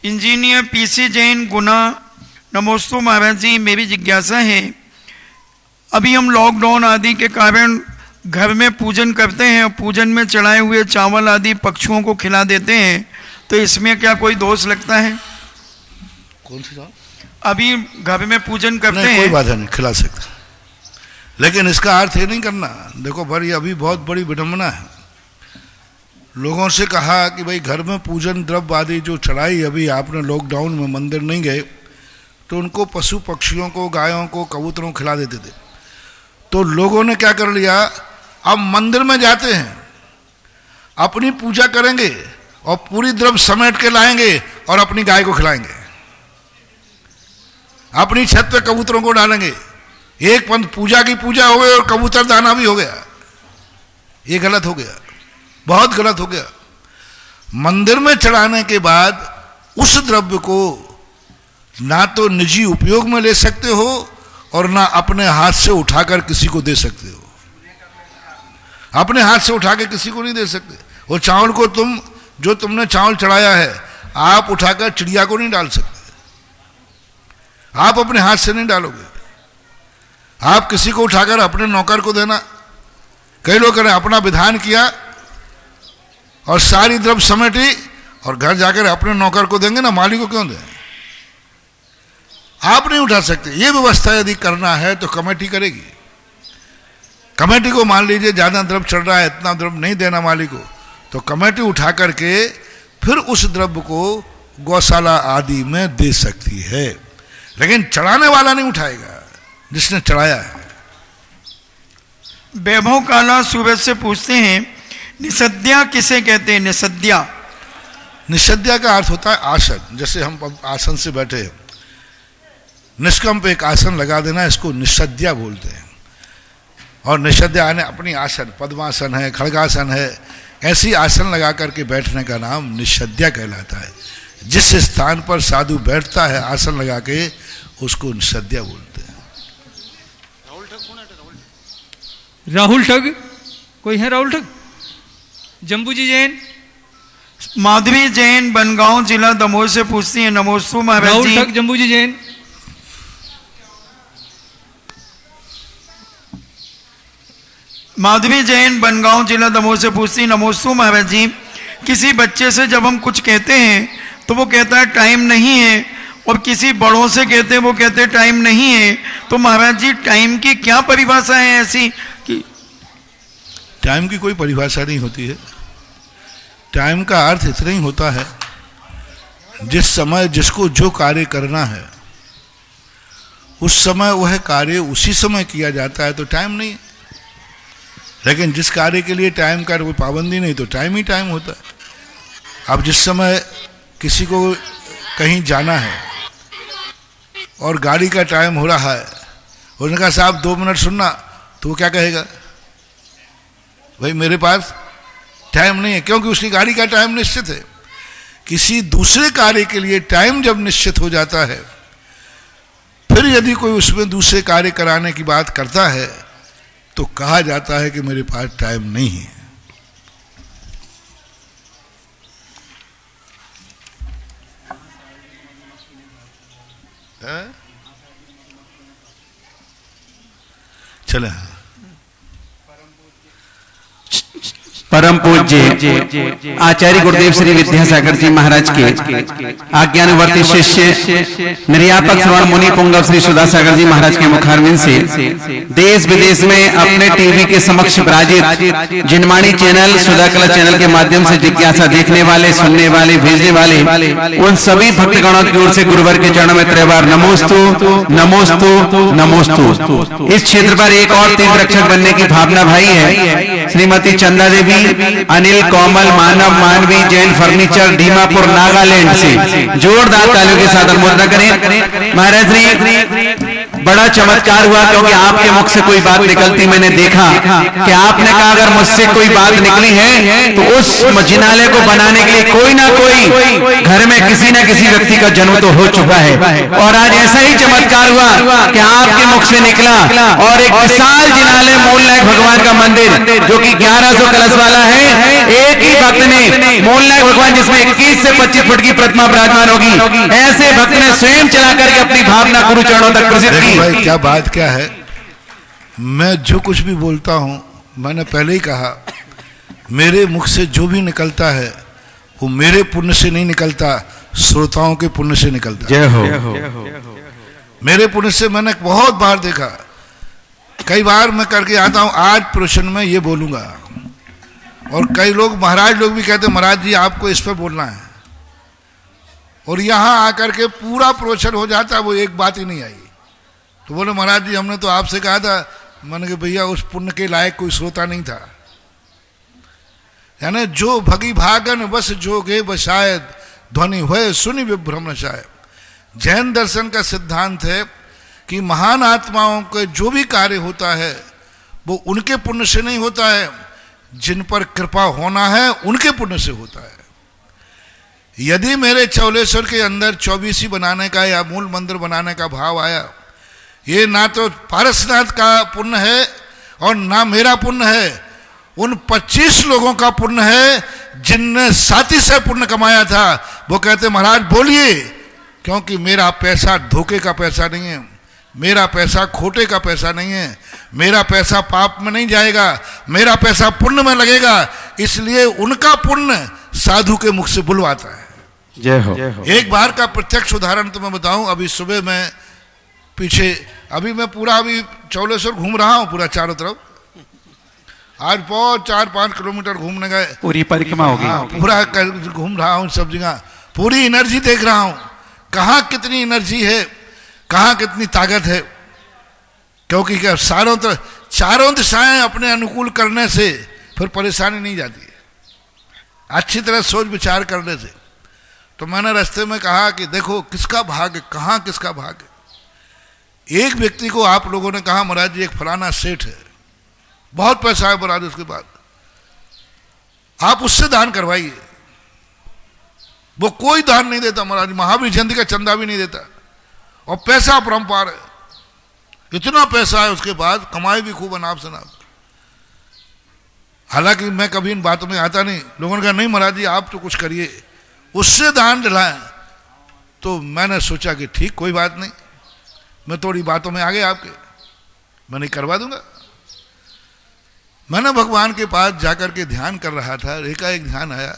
इंजीनियर पीसी जैन गुना, नमोस्तु महाराज जी, मेरी जिज्ञासा है, अभी हम लॉकडाउन आदि के कारण घर में पूजन करते हैं और पूजन में चढ़ाए हुए चावल आदि पक्षुओं को खिला देते हैं, तो इसमें क्या कोई दोष लगता है? कौन सी चावल? अभी घर में पूजन करते नहीं, हैं, कोई बाधा नहीं, खिला सकते, लेकिन इसका अर्थ ये नहीं करना। देखो भाई, अभी बहुत बड़ी विडंबना है। लोगों से कहा कि भाई घर में पूजन द्रव्य आदि जो चढ़ाई, अभी आपने लॉकडाउन में मंदिर नहीं गए तो उनको पशु पक्षियों को, गायों को, कबूतरों को खिला देते थे। तो लोगों ने क्या कर लिया, अब मंदिर में जाते हैं, अपनी पूजा करेंगे और पूरी द्रव्य समेट के लाएंगे और अपनी गाय को खिलाएंगे, अपनी छत पे कबूतरों को डालेंगे। एक पंथ पूजा की पूजा हो गई और कबूतर दाना भी हो गया। ये गलत हो गया, बहुत गलत हो गया। मंदिर में चढ़ाने के बाद उस द्रव्य को ना तो निजी उपयोग में ले सकते हो और ना अपने हाथ से उठाकर किसी को दे सकते हो। अपने हाथ से उठा के किसी को नहीं दे सकते। वो चावल को जो तुमने चावल चढ़ाया है, आप उठाकर चिड़िया को नहीं डाल सकते, आप अपने हाथ से नहीं डालोगे। आप किसी को उठाकर अपने नौकर को देना, कई लोग करें, अपना विधान किया और सारी द्रव्य समेटी और घर जाकर अपने नौकर को देंगे ना, मालिक को क्यों दें? आप नहीं उठा सकते। ये व्यवस्था यदि करना है तो कमेटी करेगी। कमेटी को मान लीजिए ज्यादा द्रव्य चढ़ रहा है, इतना द्रव्य नहीं देना मालिक को, तो कमेटी उठा करके फिर उस द्रव्य को गौशाला आदि में दे सकती है, लेकिन चढ़ाने वाला नहीं उठाएगा जिसने चढ़ाया है। वैभव काला सूरज से पूछते हैं, निषद्या किसे कहते हैं? निषद्या, निषद्या का अर्थ होता है आसन। जैसे हम अब आसन से बैठे हैं, निष्कंप एक आसन लगा देना, इसको निषद्या बोलते हैं। और निषद्या ने अपनी आसन, पद्मासन है, खड़गासन है, ऐसी आसन लगा करके बैठने का नाम निषद्या कहलाता है। जिस स्थान पर साधु बैठता है आसन लगा के, उसको निषद्या बोलते हैं। राहुल ठग, कोई है राहुल ठग? जम्बूजी जैन, माधवी जैन बनगांव जिला दमोह से पूछती है, नमोस्तु महाराज राहुल जी। ठग, जम्बूजी जैन। माधवी जैन बनगांव जिला दमोह से पूछती, नमोस्तु महाराज जी, किसी बच्चे से जब हम कुछ कहते हैं तो वो कहता है टाइम नहीं है, और किसी बड़ों से कहते हैं वो कहते हैं टाइम नहीं है, तो महाराज जी टाइम की क्या परिभाषा है ऐसी कि? टाइम की कोई परिभाषा नहीं होती है। टाइम का अर्थ इतना ही होता है, जिस समय जिसको जो कार्य करना है उस समय वह कार्य उसी समय किया जाता है तो टाइम नहीं है। लेकिन जिस कार्य के लिए टाइम का कोई पाबंदी नहीं तो टाइम ही टाइम होता है। अब जिस समय किसी को कहीं जाना है और गाड़ी का टाइम हो रहा है, उसने कहा साहब 2 मिनट सुनना, तो वो क्या कहेगा? भाई मेरे पास टाइम नहीं है, क्योंकि उसकी गाड़ी का टाइम निश्चित है। किसी दूसरे कार्य के लिए टाइम जब निश्चित हो जाता है, फिर यदि कोई उसमें दूसरे कार्य कराने की बात करता है तो कहा जाता है कि मेरे पास टाइम नहीं है। चले, परम पूज्य आचार्य गुरुदेव श्री विद्यासागर जी महाराज के आज्ञानुवर्ती शिष्य निर्यापक श्रवण मुनि पुंगव श्री सुधासागर जी महाराज के मुखारविंद से देश विदेश में अपने टीवी के समक्ष विराजित जिनवाणी चैनल, सुधा कला चैनल के माध्यम से जिज्ञासा देखने वाले, सुनने वाले, भेजने वाले उन सभी भक्तगणों की ओर से गुरुवर के चरणों में त्रिवार नमोस्तु नमोस्तु नमोस्तु। इस क्षेत्र पर एक और तीर्थ रक्षक बनने की भावना भाई है। श्रीमती चंदा देवी, अनिल कोमल मानव मानवी जैन फर्नीचर, दीमापुर नागालैंड से जोरदार तालियों के साथ अनुमोदन करें। महाराज जी बड़ा चमत्कार हुआ, क्योंकि आपके मुख से कोई बात निकलती मैंने देखा कि आपने कहा अगर मुझसे कोई बात निकली है तो उस जिनालय को बनाने के लिए कोई ना कोई घर में किसी ना किसी व्यक्ति का जन्म तो हो चुका है। और आज ऐसा ही चमत्कार हुआ कि आपके मुख से निकला और एक विशाल जिनालय मूलनायक भगवान का मंदिर जो कि 1100 कलश वाला है, एक ही भक्त ने मूलनायक भगवान जिसमें 21 से 25 फुट की प्रतिमा विराजमान होगी, ऐसे भक्त ने स्वयं चला करके अपनी भावना गुरु चरणों तक प्रसिद्ध की। भाई क्या बात क्या है, मैं जो कुछ भी बोलता हूं मैंने पहले ही कहा, मेरे मुख से जो भी निकलता है वो मेरे पुण्य से नहीं निकलता, श्रोताओं के पुण्य से निकलता। जय हो। मेरे पुण्य से मैंने बहुत बार देखा, कई बार मैं करके आता हूं, आज प्रवचन में ये बोलूंगा। और कई लोग, महाराज लोग भी कहते हैं महाराज जी आपको इस पर बोलना है, और यहां आकर के पूरा प्रवचन हो जाता है, वो एक बात ही नहीं आई। तो बोले महाराज जी हमने तो आपसे कहा था। मैंने कहा भैया उस पुण्य के लायक कोई श्रोता नहीं था। यानी जो भगी भागन बस जोगे बशायद, ध्वनि हुए सुनि विभ्रम शायद। जैन दर्शन का सिद्धांत है कि महान आत्माओं के जो भी कार्य होता है वो उनके पुण्य से नहीं होता है, जिन पर कृपा होना है उनके पुण्य से होता है। यदि मेरे चौलेश्वर के अंदर 24 बनाने का या मूल मंदिर बनाने का भाव आया, ये ना तो पारसनाथ का पुण्य है और ना मेरा पुण्य है, उन 25 लोगों का पुण्य है जिनने साथी से पुण्य कमाया था। वो कहते महाराज बोलिए, क्योंकि मेरा पैसा धोखे का पैसा नहीं है, मेरा पैसा खोटे का पैसा नहीं है, मेरा पैसा पाप में नहीं जाएगा, मेरा पैसा पुण्य में लगेगा, इसलिए उनका पुण्य साधु के मुख से बुलवाता है। जय हो। एक बार का प्रत्यक्ष उदाहरण तो मैं बताऊं। अभी सुबह मैं पीछे, अभी मैं पूरा अभी चौलेश्वर घूम रहा हूं पूरा चारों तरफ। आज बहुत 4-5 किलोमीटर घूमने गए, पूरी परिक्रमा होगी। पूरा घूम रहा हूं सब जगह, पूरी एनर्जी देख रहा हूं, कहां कितनी एनर्जी है, कहां कितनी ताकत है। क्योंकि क्या चारों दिशाएं अपने अनुकूल करने से फिर परेशानी नहीं जाती है, अच्छी तरह सोच विचार करने से। तो मैंने रास्ते में कहा कि देखो किसका भाग्य, कहां किसका भाग्य। एक व्यक्ति को आप लोगों ने कहा महाराज जी एक फलाना सेठ है, बहुत पैसा है महाराज, उसके बाद आप उससे दान करवाइए। वो कोई दान नहीं देता महाराज, महावीर जयंती का चंदा भी नहीं देता, और पैसा परंपार है, इतना पैसा है उसके बाद, कमाई भी खूब अनाप शनाप। हालांकि मैं कभी इन बातों में आता नहीं। लोगों ने कहा नहीं महाराज जी आप तो कुछ करिए, उससे दान दिलाएं। तो मैंने सोचा कि ठीक कोई बात नहीं, मैं थोड़ी बातों में आ गया आपके, मैंने करवा दूंगा। मैंने भगवान के पास जाकर के ध्यान कर रहा था, एकाएक ध्यान आया,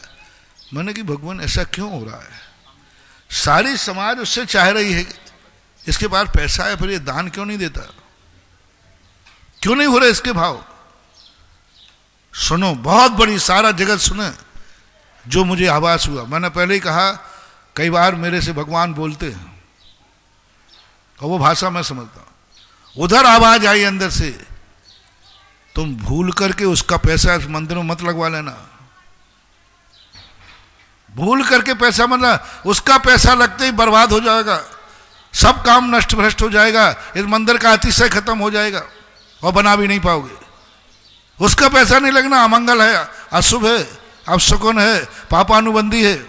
मैंने कि भगवान ऐसा क्यों हो रहा है, सारी समाज उससे चाह रही है, इसके पास पैसा है, फिर ये दान क्यों नहीं देता, क्यों नहीं हो रहा इसके भाव। सुनो, बहुत बड़ी, सारा जगत सुने जो मुझे आभास हुआ। मैंने पहले ही कहा कई बार मेरे से भगवान बोलते हैं और वो भाषा मैं समझता हूं, उधर आवाज आई अंदर से, तुम भूल करके उसका पैसा इस मंदिर में मत लगवा लेना, भूल करके पैसा मतलब उसका पैसा लगते ही बर्बाद हो जाएगा, सब काम नष्ट भ्रष्ट हो जाएगा, इस मंदिर का अतिशय खत्म हो जाएगा और बना भी नहीं पाओगे। उसका पैसा नहीं लगना अमंगल है, अशुभ है, अपशकुन है, पापानुबंधी है।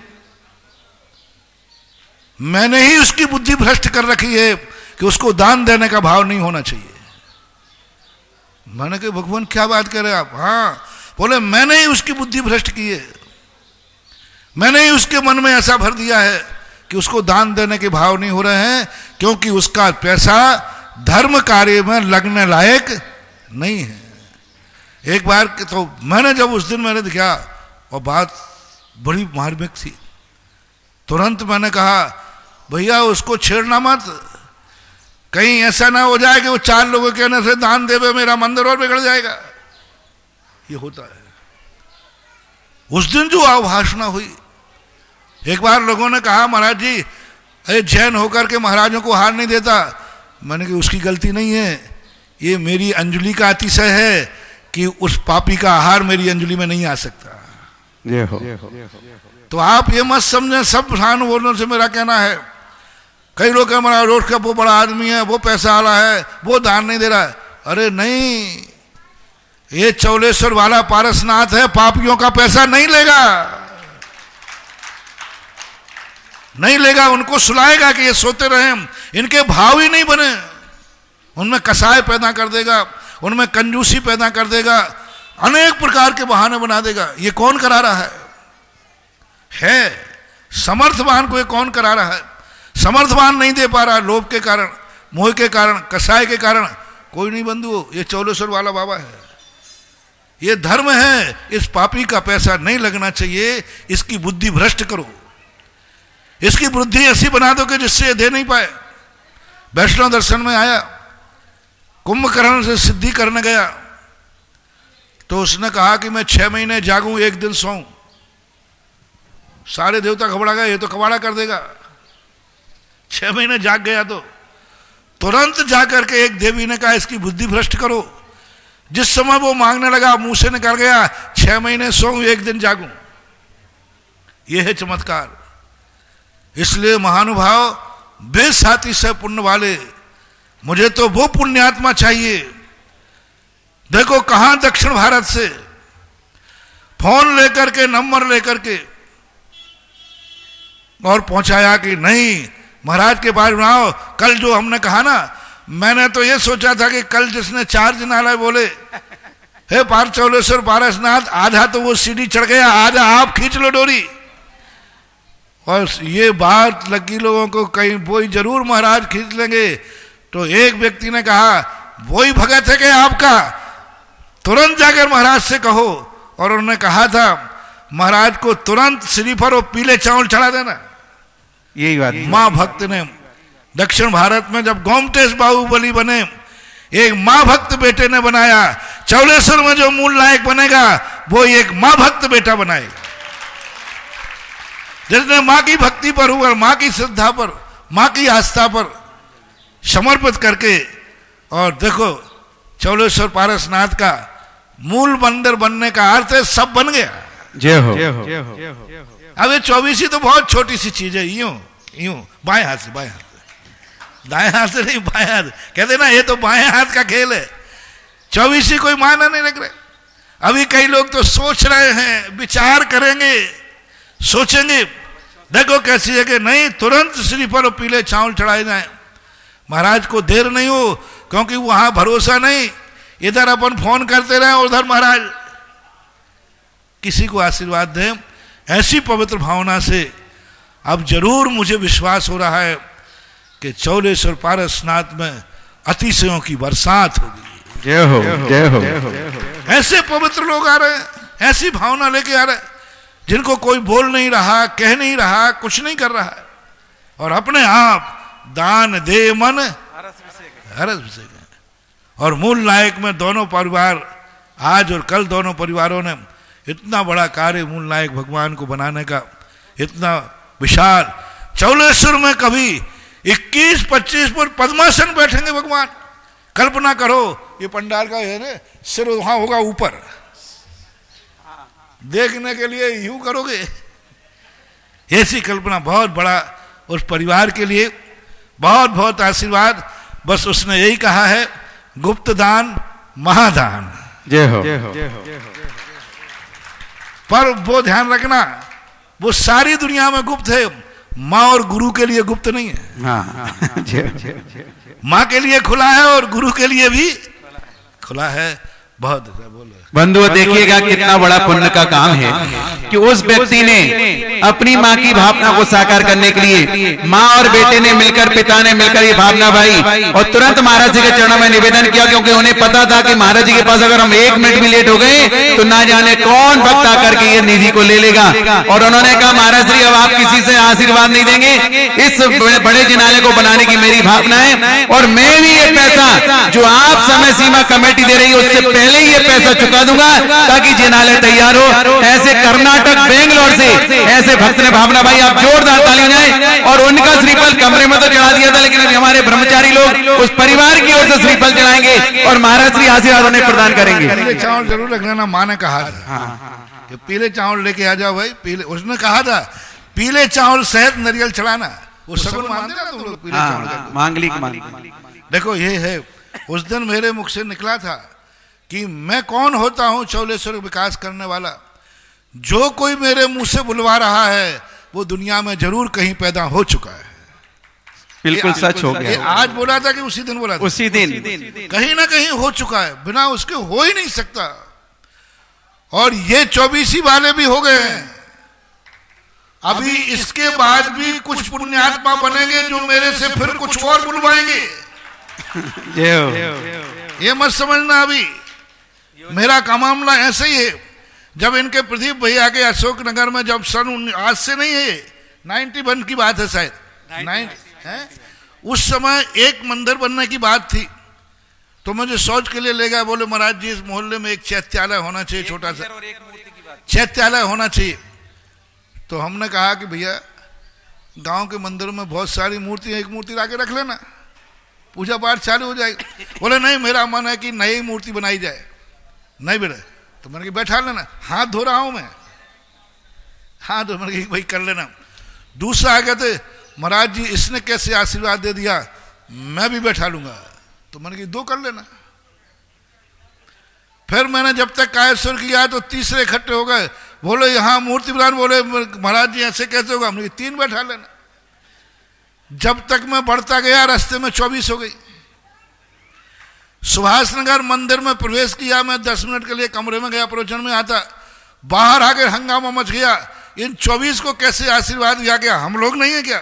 मैंने ही उसकी बुद्धि भ्रष्ट कर रखी है कि उसको दान देने का भाव नहीं होना चाहिए। मैंने कहा भगवान क्या बात कर रहे हैं आप। हाँ, बोले मैंने ही उसकी बुद्धि भ्रष्ट की है, मैंने ही उसके मन में ऐसा भर दिया है कि उसको दान देने के भाव नहीं हो रहे हैं, क्योंकि उसका पैसा धर्म कार्य में लगने लायक नहीं है। एक बार तो मैंने जब उस दिन मैंने देखा और बात बड़ी मार्मिक थी, तुरंत मैंने कहा भैया उसको छेड़ना मत, कहीं ऐसा ना हो जाए कि वो 4 लोगों के कहने से दान देवे मेरा मंदिर और बिगड़ जाएगा। ये होता है। उस दिन जो अवभाषणा हुई, एक बार लोगों ने कहा महाराज जी अरे जैन होकर के महाराजों को हार नहीं देता। मैंने कहा उसकी गलती नहीं है, ये मेरी अंजलि का अतिशय है कि उस पापी का आहार मेरी अंजलि में नहीं आ सकता। ये हो। तो आप ये मत समझें, सब भान बोलने से मेरा कहना है। कई लोग हमारा रोड का वो बड़ा आदमी है, वो पैसा वाला है, वो दान नहीं दे रहा है। अरे नहीं, ये चौलेश्वर वाला पारसनाथ है, पापियों का पैसा नहीं लेगा, नहीं लेगा, उनको सुलाएगा कि ये सोते रहे, इनके भाव ही नहीं बने, उनमें कसाय पैदा कर देगा, उनमें कंजूसी पैदा कर देगा, अनेक प्रकार के बहाने बना देगा। ये कौन करा रहा है समर्थवान को, ये कौन करा रहा है? समर्थवान नहीं दे पा रहा, लोभ के कारण, मोह के कारण, कसाय के कारण, कोई नहीं बंधु, ये चौलेश्वर वाला बाबा है। ये धर्म है, इस पापी का पैसा नहीं लगना चाहिए, इसकी बुद्धि भ्रष्ट करो, इसकी बुद्धि ऐसी बना दो कि जिससे ये दे नहीं पाए। वैष्णव दर्शन में आया, कुंभकर्ण से सिद्धि करने गया, तो उसने कहा कि मैं 6 महीने जागूं, 1 दिन सोऊं। सारे देवता घबरा गए, ये तो कबाड़ा कर देगा। 6 महीने जाग गया तो तुरंत जाकर के एक देवी ने कहा इसकी बुद्धि भ्रष्ट करो। जिस समय वो मांगने लगा, मुंह से निकल गया 6 महीने सोऊं, 1 दिन जागूं। यह है चमत्कार। इसलिए महानुभाव, बेसाती से पुण्य वाले, मुझे तो वो पुण्यात्मा चाहिए। देखो कहां दक्षिण भारत से फोन लेकर के, नंबर लेकर के और पहुंचाया कि नहीं महाराज के पास बनाओ। कल जो हमने कहा ना, मैंने तो ये सोचा था कि कल जिसने 4 जिनालय बोले, हे पार चौलेश्वर पारसनाथ, आधा तो वो सीढ़ी चढ़ गया, आधा आप खींच लो डोरी। और ये बात लगी लोगों को, कहीं वही जरूर महाराज खींच लेंगे। तो एक व्यक्ति ने कहा वही भगत है कि आपका, तुरंत जाकर महाराज से कहो। और उन्होंने कहा था महाराज को तुरंत श्रीफल और पीले चावल चढ़ा देना। यही बात मां भक्त ने दक्षिण भारत में जब गोमटेश बाहुबली बने, एक मां भक्त बेटे ने बनाया। चौलेश्वर में जो मूल नायक बनेगा वो एक मां भक्त बेटा बनाएगा, जिसने मां की भक्ति पर ऊपर, मां की श्रद्धा पर, मां की आस्था पर समर्पित करके। और देखो चौलेश्वर पारसनाथ का मूल मंदिर बनने का अर्थ है सब बन गया। जय हो। अब ये 24 तो बहुत छोटी सी चीज है, यूं यूं बाएं हाथ से, बाएं हाथ से, दाएं हाथ से नहीं, बाएं हाथ। कहते ना ये तो बाएं हाथ का खेल है। 24 कोई मायना नहीं रख रहे। अभी कई लोग तो सोच रहे हैं, विचार करेंगे, सोचेंगे। देखो कैसी जगह नहीं, तुरंत श्रीफल और पीले चावल चढ़ाए जाए। महाराज को देर नहीं हो, क्योंकि वहां भरोसा नहीं। इधर अपन फोन करते रहे, उधर महाराज किसी को आशीर्वाद दें, ऐसी पवित्र भावना से। अब जरूर मुझे विश्वास हो रहा है कि चौलेश्वर पारसनाथ में अतिशयों की बरसात होगी। जय हो, जय हो। ऐसे पवित्र लोग आ रहे हैं, ऐसी भावना लेके आ रहे हैं, जिनको कोई बोल नहीं रहा, कह नहीं रहा, कुछ नहीं कर रहा है, और अपने आप दान दे मन हरस विषय। और मूल नायक में दोनों परिवार, आज और कल दोनों परिवारों ने इतना बड़ा कार्य मूल नायक भगवान को बनाने का, इतना विशाल। चौलेश्वर में कभी 21-25 फुट पद्मासन बैठेंगे भगवान। कल्पना करो, ये पंडाल का है ना, सिर वहां होगा ऊपर, देखने के लिए यूं करोगे। ऐसी कल्पना, बहुत बड़ा उस परिवार के लिए, बहुत बहुत आशीर्वाद। बस उसने यही कहा है, गुप्त दान महादान। जय हो। पर वो ध्यान रखना, वो सारी दुनिया में गुप्त है, माँ और गुरु के लिए गुप्त नहीं है। हाँ। माँ के लिए खुला है और गुरु के लिए भी खुला है। बहुत बोलो बंधुओं, देखिएगा कितना बड़ा पुण्य का काम है कि उस व्यक्ति ने अपनी माँ की भावना को साकार करने के लिए माँ और बेटे ने मिलकर, पिता ने मिलकर ये भावना भाई, और तुरंत महाराज जी के चरणों में निवेदन किया, क्योंकि उन्हें पता था कि महाराज जी के पास अगर हम 1 मिनट भी लेट हो गए तो ना जाने कौन भक्त आकर के ये निधि को ले लेगा। और उन्होंने कहा, महाराज जी अब आप किसी से आशीर्वाद नहीं देंगे, इस बड़े जिनालय को बनाने की मेरी भावना है, और मैं भी ये पैसा जो आप समय सीमा कमेटी दे रही है उससे पहले ही ये पैसा चुका दूंगा, ताकि जिनालय तैयार हो। ऐसे कर्नाटक, बेंगलोर से ऐसे भक्त ने भावना भाई, आप जोरदार ताली जाए। और उनका श्रीफल कमरे में तो चढ़ा दिया था, लेकिन अभी हमारे ब्रह्मचारी लोग उस परिवार की ओर से श्रीफल चढ़ाएंगे और महाराज श्री आशीर्वाद उन्हें प्रदान करेंगे। पीले चावल जरूर रखना ना, माँ ने कहा था कि पीले चावल लेके आ जाओ भाई। पीले, उसने कहा था पीले चावल सहित नारियल चढ़ाना। वो शगुन मानते ना तुम लोग, पीले चावल मांगलिक। देखो ये है, उस दिन मेरे मुख से निकला था कि मैं कौन होता हूं चौलेश्वर विकास करने वाला। जो कोई मेरे मुंह से बुलवा रहा है वो दुनिया में जरूर कहीं पैदा हो चुका है। बिल्कुल सच हो गया। आज बोला था कि उसी दिन बोला था, उसी दिन कहीं ना कहीं हो चुका है, बिना उसके हो ही नहीं सकता। और ये 24 वाले भी हो गए हैं। अभी इसके बाद भी कुछ पुण्यात्मा बनेंगे जो मेरे से फिर कुछ और बुलवाएंगे। ये मत समझना, अभी मेरा का मामला ऐसे ही है। जब इनके प्रदीप भैया के अशोकनगर में, जब सन आज से नहीं है 91 की बात है शायद, 9 है, उस समय एक मंदिर बनने की बात थी, तो मुझे सोच के लिए ले गया। बोले महाराज जी इस मोहल्ले में एक चैत्यालय होना चाहिए, छोटा सा चैत्यालय होना चाहिए। तो हमने कहा कि भैया गांव के मंदिर में बहुत सारी मूर्तियां, एक मूर्ति लाके रख लेना, पूजा पाठ चालू हो जाएगी। बोले नहीं, मेरा मन है कि नई मूर्ति बनाई जाए। नहीं बेटा, तो मैंने कहा बैठा लेना, हाथ धो रहा हूं मैं, हाथ धो, मैंने कहा भाई कर लेना। दूसरा आ गए थे, महाराज जी इसने कैसे आशीर्वाद दे दिया, मैं भी बैठा लूंगा। तो मैंने कहा दो कर लेना। फिर मैंने जब तक कायेश्वर किया तो तीसरे इकट्ठे हो गए, बोले यहाँ मूर्ति बनान, बोले महाराज जी ऐसे कैसे होगा, हमने 3 बैठा लेना। जब तक मैं बढ़ता गया रास्ते में 24 हो गई। सुभाष नगर मंदिर में प्रवेश किया, मैं 10 मिनट के लिए कमरे में गया, प्रवचन में आता, बाहर आकर हंगामा मच गया, इन 24 को कैसे आशीर्वाद दिया गया, हम लोग नहीं है क्या?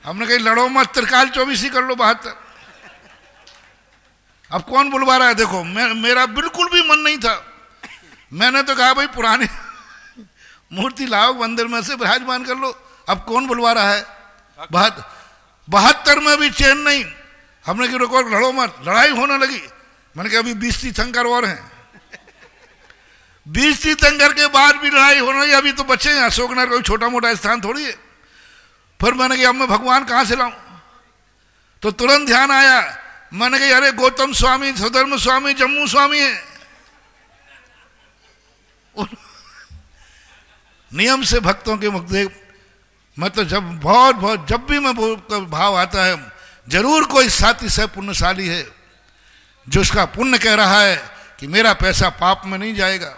हमने कही लड़ो मत, त्रिकाल 24 ही कर लो 72। अब कौन बुलवा रहा है? देखो मेरा बिल्कुल भी मन नहीं था। मैंने तो कहा भाई पुरानी मूर्ति लाओ मंदिर में से विराजमान कर लो, अब कौन बुलवा रहा है? 72 में भी चैन नहीं। हमने कि रुको लड़ो मत, लड़ाई होने लगी। मैंने कहा अभी 20 तीर्थंकर और हैं, 20 तीर्थंकर के बाद भी लड़ाई होने लगी, अभी तो बच्चे हैं, अशोकनगर कोई छोटा मोटा स्थान थोड़ी है। फिर मैंने कहा अब मैं भगवान कहां से लाऊं? तो तुरंत ध्यान आया, मैंने कहा अरे गौतम स्वामी, सुधर्म स्वामी, जम्मू स्वामी है, नियम से भक्तों के मुक्ति। मैं तो जब बहुत जब भी मैं भाव आता है, जरूर कोई साथी से पुण्यशाली है जो उसका पुण्य कह रहा है कि मेरा पैसा पाप में नहीं जाएगा,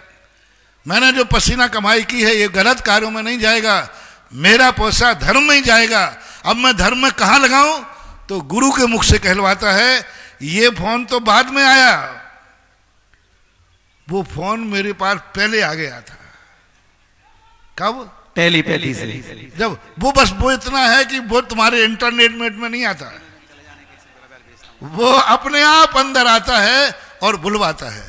मैंने जो पसीना कमाई की है ये गलत कार्यों में नहीं जाएगा, मेरा पैसा धर्म में ही जाएगा। अब मैं धर्म में कहां लगाऊं? तो गुरु के मुख से कहलवाता है। ये फोन तो बाद में आया, वो फोन मेरे पास पहले आ गया था। कब? टेलीपैथी से। जब वो इतना है कि वो तुम्हारे इंटरनेट में नहीं आता, वो अपने आप अंदर आता है और बुलवाता है।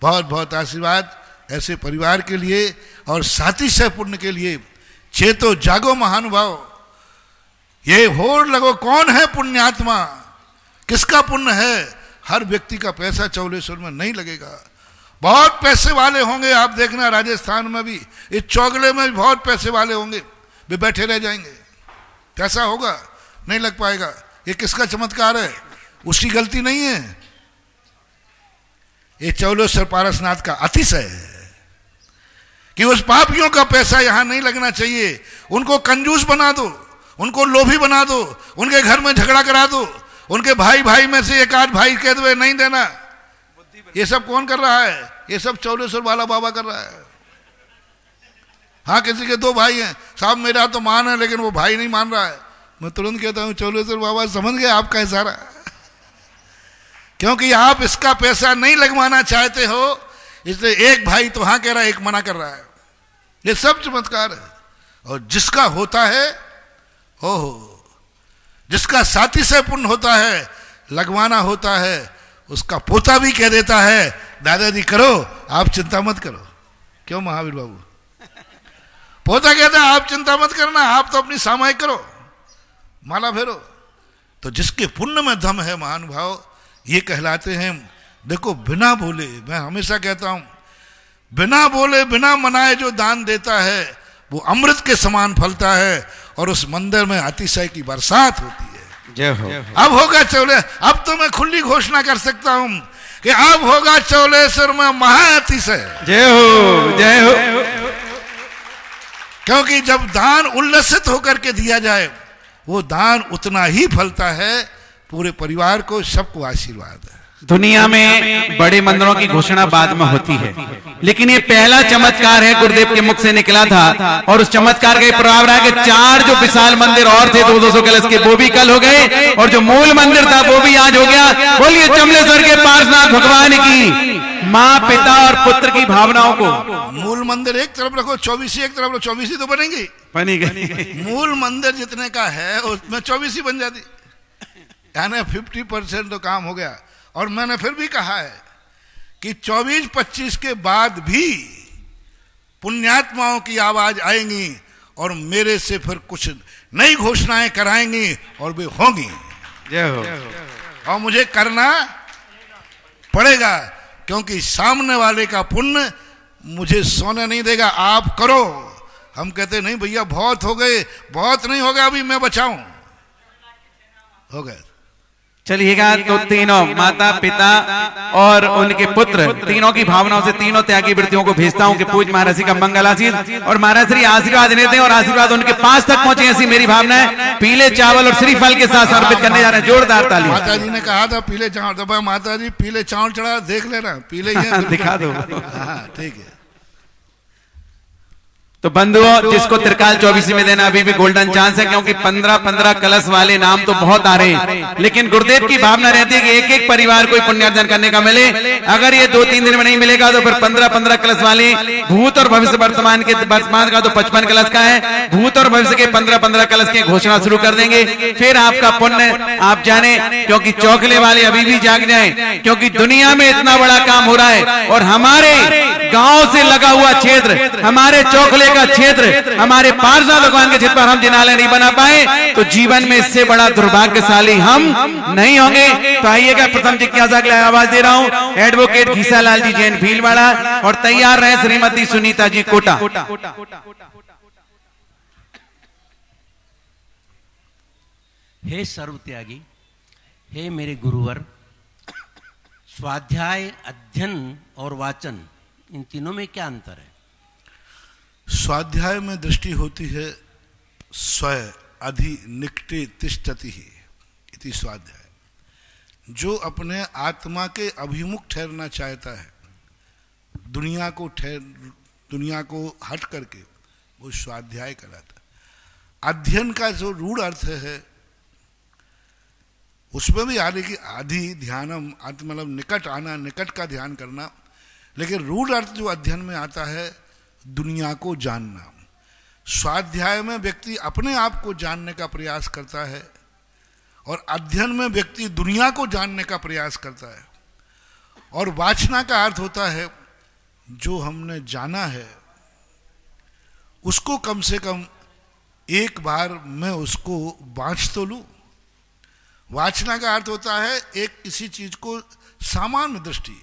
बहुत बहुत आशीर्वाद ऐसे परिवार के लिए और साथी सह पुण्य के लिए। चेतो जागो महानुभाव, ये होड़ लगो, कौन है पुण्यात्मा, किसका पुण्य है? हर व्यक्ति का पैसा चौलेश्वर में नहीं लगेगा। बहुत पैसे वाले होंगे, आप देखना राजस्थान में भी, इस चौगले में भी बहुत पैसे वाले होंगे, वे बैठे रह जाएंगे, पैसा होगा नहीं लग पाएगा। ये किसका चमत्कार है? उसकी गलती नहीं है, ये चौलेश्वर पारसनाथ का अतिशय है कि उस पापियों का पैसा यहां नहीं लगना चाहिए। उनको कंजूस बना दो, उनको लोभी बना दो, उनके घर में झगड़ा करा दो, उनके भाई में से एक आध भाई कह दो नहीं देना। ये सब कौन कर रहा है? ये सब चौलेश्वर वाला बाबा कर रहा है। हाँ, किसी के 2 भाई हैं, साहब मेरा तो मान है लेकिन वो भाई नहीं मान रहा है, मैं तुरंत कहता हूं चौलेश्वर बाबा समझ गए आपका इशारा, क्योंकि आप इसका पैसा नहीं लगवाना चाहते हो, इसलिए एक भाई तो हाँ कह रहा है, एक मना कर रहा है। ये सब चमत्कार है। और जिसका होता है, हो जिसका साथी से पुण्य होता है, लगवाना होता है, उसका पोता भी कह देता है दादाजी करो, आप चिंता मत करो। क्यों महावीर बाबू? पोता कहता है आप चिंता मत करना, आप तो अपनी सामायिक करो, माला फेरो। तो जिसके पुण्य में दम है महानुभाव, ये कहलाते हैं। देखो बिना बोले, मैं हमेशा कहता हूं, बिना बोले बिना मनाए जो दान देता है वो अमृत के समान फलता है, और उस मंदिर में अतिशय की बरसात होती है। जय हो। अब होगा चौले, अब तो मैं खुली घोषणा कर सकता हूं कि अब होगा चौलेश्वर में महाअतिशय। जय हो, जय हो। क्योंकि जब दान उल्लसित होकर के दिया जाए, वो दान उतना ही फलता है, पूरे परिवार को, सबको आशीर्वाद है। दुनिया में बड़े मंदिरों की घोषणा बाद में होती है, लेकिन ये पहला चमत्कार है गुरुदेव के मुख से निकला था। और उस चमत्कार का प्रभाव रहा कि 4 जो विशाल मंदिर और थे 200 कलश के, वो भी कल हो गए, और जो मूल मंदिर था वो भी आज हो गया। बोलिए चमलेश्वर के पार्श्वनाथ भगवान की, माँ पिता और पुत्र की भावनाओं को। मूल मंदिर एक तरफ रखो, 24 एक तरफ रखो, 24 तो बनेंगी, बनी गई। मूल मंदिर जितने का है उसमें 24 बन जाती, यानी 50% तो काम हो गया। और मैंने फिर भी कहा है कि 24-25 के बाद भी पुण्यात्माओं की आवाज आएंगी और मेरे से फिर कुछ नई घोषणाएं कराएंगी और वे होंगी। जय हो। और मुझे करना पड़ेगा, क्योंकि सामने वाले का पुण्य मुझे सोने नहीं देगा। आप करो। हम कहते नहीं भैया बहुत हो गए, बहुत नहीं हो गया, अभी मैं बचाऊं। हो गए। चलिएगा, तो तीनों माता पिता और उनके पुत्र, तीनों की भावनाओं से तीनों त्यागी वृत्तियों को भेजता हूं कि पूज महाराज जी का मंगल आशीष और महाराज श्री आशीर्वाद देते हैं और आशीर्वाद उनके पास तक पहुंचे, ऐसी मेरी भावना है। पीले चावल और श्रीफल के साथ समर्पित करने जा रहे हैं। जोरदार ताली। माता जी ने कहा था पीले चावल, तो माता जी पीले चावल चढ़ा, देख लेना पीले ही हैं। दिखा दो। हाँ ठीक है। तो बंधुओं, जिसको त्रिकाल 24 में देना अभी भी गोल्डन चांस है, क्योंकि 15-15 कलश वाले नाम तो बहुत आ रहे हैं, लेकिन गुरुदेव की भावना रहती है कि एक एक परिवार को पुण्यार्जन करने का मिले। अगर ये 2-3 दिन में नहीं मिलेगा तो फिर 15-15 कलश वाले भूत और भविष्य वर्तमान के, वर्तमान का तो 55 कलश का है, भूत और भविष्य के 15-15 कलश की घोषणा शुरू कर देंगे। फिर आपका पुण्य आप जाने, क्योंकि चौकले वाले अभी भी जाग जाए, क्योंकि दुनिया में इतना बड़ा काम हो रहा है और हमारे गांव से लगा हुआ क्षेत्र, हमारे चौकले का क्षेत्र, हमारे पार्षद भगवान के क्षेत्र पर हम जिनालय नहीं बना पाए तो जीवन में इससे बड़ा दुर्भाग्यशाली हम नहीं होंगे। तो आइएगा, प्रथम जिज्ञासा के लिए आवाज दे रहा हूं एडवोकेट घीसालाल जी जैन भीलवाड़ा, और तैयार रहे श्रीमती सुनीता जी कोटा। हे सर्वत्यागी, हे मेरे गुरुवर, स्वाध्याय, अध्ययन और वाचन, इन तीनों में क्या अंतर है? स्वाध्याय में दृष्टि होती है स्व अधि निकटे तिष्ठति ही इति स्वाध्याय। जो अपने आत्मा के अभिमुख ठहरना चाहता है, दुनिया को हट करके, वो स्वाध्याय कहलाता है। अध्ययन का जो रूढ़ अर्थ है उसमें भी आने की आदि ध्यानम, मतलब निकट आना, निकट का ध्यान करना, लेकिन रूढ़ अर्थ जो अध्ययन में आता है दुनिया को जानना। स्वाध्याय में व्यक्ति अपने आप को जानने का प्रयास करता है और अध्ययन में व्यक्ति दुनिया को जानने का प्रयास करता है। और वाचना का अर्थ होता है जो हमने जाना है उसको कम से कम एक बार मैं उसको वाच तो लूं। वाचना का अर्थ होता है एक किसी चीज को सामान्य दृष्टि,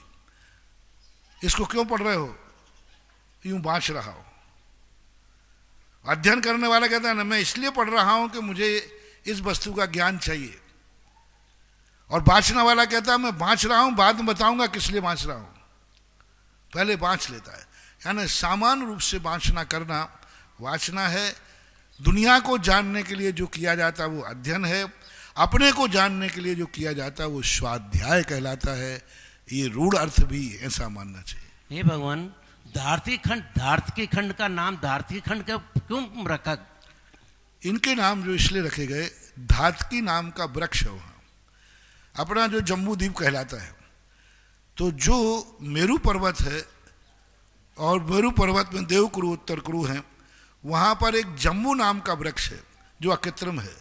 इसको क्यों पढ़ रहे हो, यूं बांच रहा हो। अध्ययन करने वाला कहता है ना, मैं इसलिए पढ़ रहा हूं कि मुझे इस वस्तु का ज्ञान चाहिए, और बांचने वाला कहता है मैं बांच रहा हूं, बाद में बताऊंगा किस लिए बांच रहा हूं, पहले बांच लेता है। यानी सामान्य रूप से बांचना करना वाचना है। दुनिया को जानने के लिए जो किया जाता है वो अध्ययन है, अपने को जानने के लिए जो किया जाता है वो स्वाध्याय कहलाता है। ये रूढ़ अर्थ भी ऐसा मानना चाहिए। हे भगवान, धार्तिक खंड का नाम धार्तिक खंड का क्यों रखा? इनके नाम जो इसलिए रखे गए, धातकी नाम का वृक्ष है वहां, अपना जो जम्बू द्वीप कहलाता है। तो जो मेरू पर्वत है और मेरू पर्वत में देवकुरु उत्तर कुरु है, वहां पर एक जम्बू नाम का वृक्ष है जो अकृत्रिम है,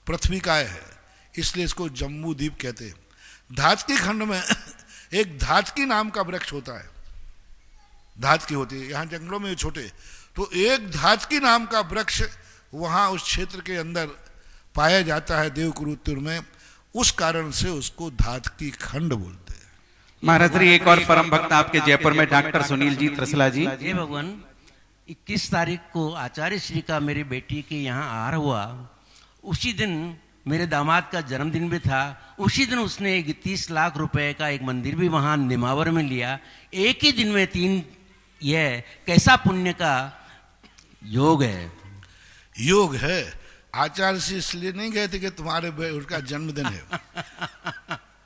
पृथ्वी का है, इसलिए इसको जम्बू द्वीप कहते हैं। धातकी खंड में एक धातकी नाम का वृक्ष होता है, धातकी होती है, यहाँ जंगलों में छोटे, तो एक धातकी नाम का वृक्ष वहाँ उस क्षेत्र के अंदर पाया जाता है देवकुरुत्तर में, उस कारण से उसको धातकी खंड बोलते हैं। महाराज श्री एक और परम भक्त आपके जयपुर में डॉक्टर सुनील जी त्रसला जी। हे भगवान, 21 तारीख को आचार्य श्री का मेरी बेटी के यहाँ आहार हुआ, उसी दिन मेरे दामाद का जन्मदिन भी था, उसी दिन उसने 31 लाख रुपए का एक मंदिर भी वहाँ निमावर में लिया। एक ही दिन में 3, यह कैसा पुण्य का योग है? योग है। आचार्य से इसलिए नहीं गए थे कि तुम्हारे उनका जन्मदिन है,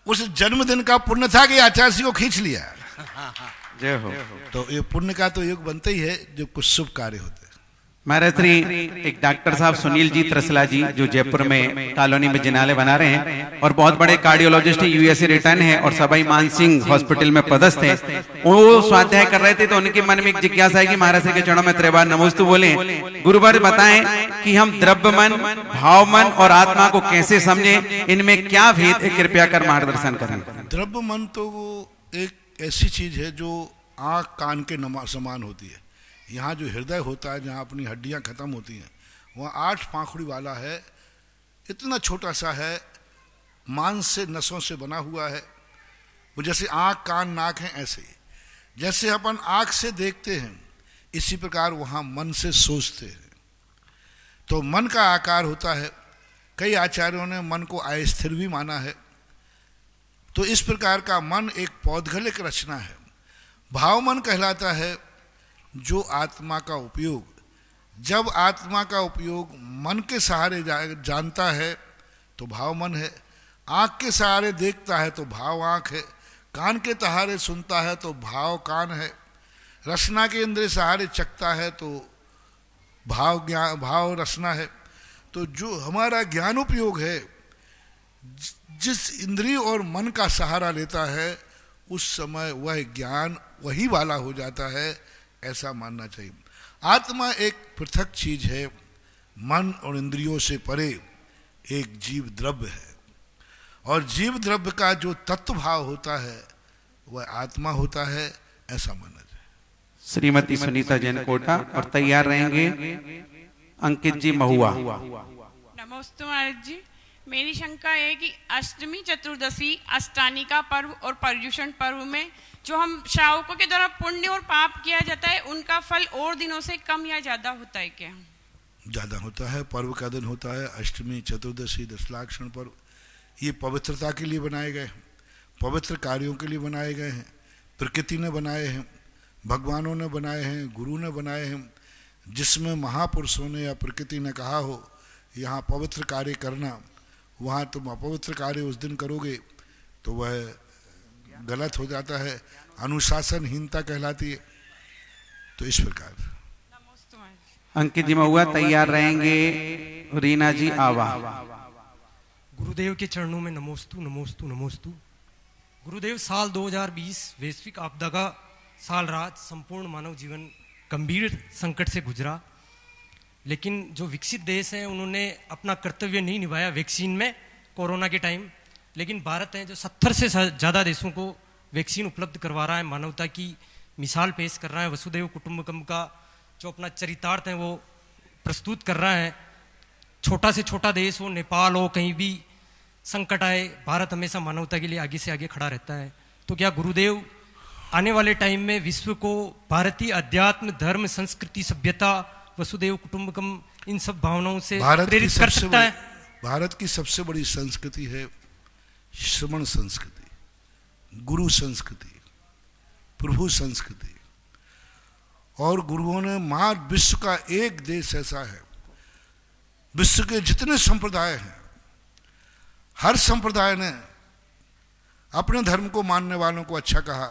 उस जन्मदिन का पुण्य था कि आचार्य को खींच लिया। जय हो। तो ये पुण्य का तो योग बनता ही है जब कुछ शुभ कार्य होते हैं। महाराज श्री एक डॉक्टर साहब सुनील जी त्रसला जी जो जयपुर में कॉलोनी में जिनालय बना रहे हैं और बहुत बड़े कार्डियोलॉजिस्ट हैं, यूएसए रिटर्न है और सवाई मानसिंह हॉस्पिटल में पदस्थ है। वो स्वाध्याय कर रहे थे तो उनके मन में एक जिज्ञासा है कि महाराज श्री के चरणों में त्रिबार नमोस्तु बोले। गुरुवर बताएं कि हम द्रव्य मन, भाव मन और आत्मा को कैसे समझें, इनमें क्या भेद है, कृपया कर मार्गदर्शन करें। द्रव्य मन तो वो एक ऐसी चीज़ है जो आँख कान के समान होती है। यहाँ जो हृदय होता है, जहाँ अपनी हड्डियाँ खत्म होती हैं, वहाँ 8 पाखुड़ी वाला है, इतना छोटा सा है, मांस से नसों से बना हुआ है। वो जैसे आँख कान नाक हैं, ऐसे ही जैसे अपन आँख से देखते हैं, इसी प्रकार वहाँ मन से सोचते हैं। तो मन का आकार होता है। कई आचार्यों ने मन को अस्थिर भी माना है। तो इस प्रकार का मन एक पौद्गलिक रचना है। भाव मन कहलाता है जो आत्मा का उपयोग, जब आत्मा का उपयोग मन के सहारे जानता है तो भाव मन है, आँख के सहारे देखता है तो भाव आँख है, कान के सहारे सुनता है तो भाव कान है, रसना के इंद्रिय सहारे चखता है तो भाव रसना है। तो जो हमारा ज्ञान उपयोग है, जिस इंद्रिय और मन का सहारा लेता है, उस समय वह ज्ञान वही वाला हो जाता है, ऐसा मानना चाहिए। आत्मा एक पृथक चीज है, मन और इंद्रियों से परे एक जीव द्रव्य है, और जीव द्रव्य का जो तत्व भाव होता है वह आत्मा होता है, ऐसा माना जाए। श्रीमती सुनीता जैन कोटा, और तैयार रहेंगे अंकित जी महुआ। नमस्ते महाराज जी, मेरी शंका है कि अष्टमी चतुर्दशी अष्टानिका पर्व और पर्युषण पर्व में जो हम श्रावकों के द्वारा पुण्य और पाप किया जाता है, उनका फल और दिनों से कम या ज्यादा होता है क्या? ज्यादा होता है। पर्व का दिन होता है अष्टमी, चतुर्दशी, दशलाक्षण पर्व। ये पवित्रता के लिए बनाए गए हैं, पवित्र कार्यों के लिए बनाए गए हैं। प्रकृति ने बनाए हैं, भगवानों ने बनाए हैं, गुरु ने बनाए हैं। जिसमें महापुरुषों ने या प्रकृति ने कहा हो यहाँ पवित्र कार्य करना, वहाँ तुम अपवित्र कार्य उस दिन करोगे तो वह गलत हो जाता है, अनुशासनहीनता कहलाती है। तो इस प्रकार अंकित जी महुआ, तैयार रहेंगे रीना जी आवा। गुरुदेव के चरणों में नमोस्तु नमोस्तु नमोस्तु। गुरुदेव, साल 2020 वैश्विक आपदा का साल रहा। संपूर्ण मानव जीवन गंभीर संकट से गुजरा, लेकिन जो विकसित देश हैं उन्होंने अपना कर्तव्य नहीं निभाया वैक्सीन में कोरोना के टाइम। लेकिन भारत है जो 70 से ज़्यादा देशों को वैक्सीन उपलब्ध करवा रहा है, मानवता की मिसाल पेश कर रहा है। वसुधैव कुटुंबकम का जो अपना चरितार्थ है वो प्रस्तुत कर रहा है। छोटा से छोटा देश हो, नेपाल हो, कहीं भी संकट आए, भारत हमेशा मानवता के लिए आगे से आगे खड़ा रहता है। तो क्या गुरुदेव आने वाले टाइम में विश्व को भारतीय अध्यात्म, धर्म, संस्कृति, सभ्यता, वसुधैव कुटुंबकम, इन सब भावनाओं से प्रेरित कर सकता है? भारत की सबसे बड़ी संस्कृति है श्रवण संस्कृति, गुरु संस्कृति, प्रभु संस्कृति। और गुरुओं ने विश्व का एक देश ऐसा है, विश्व के जितने संप्रदाय हैं, हर संप्रदाय ने अपने धर्म को मानने वालों को अच्छा कहा,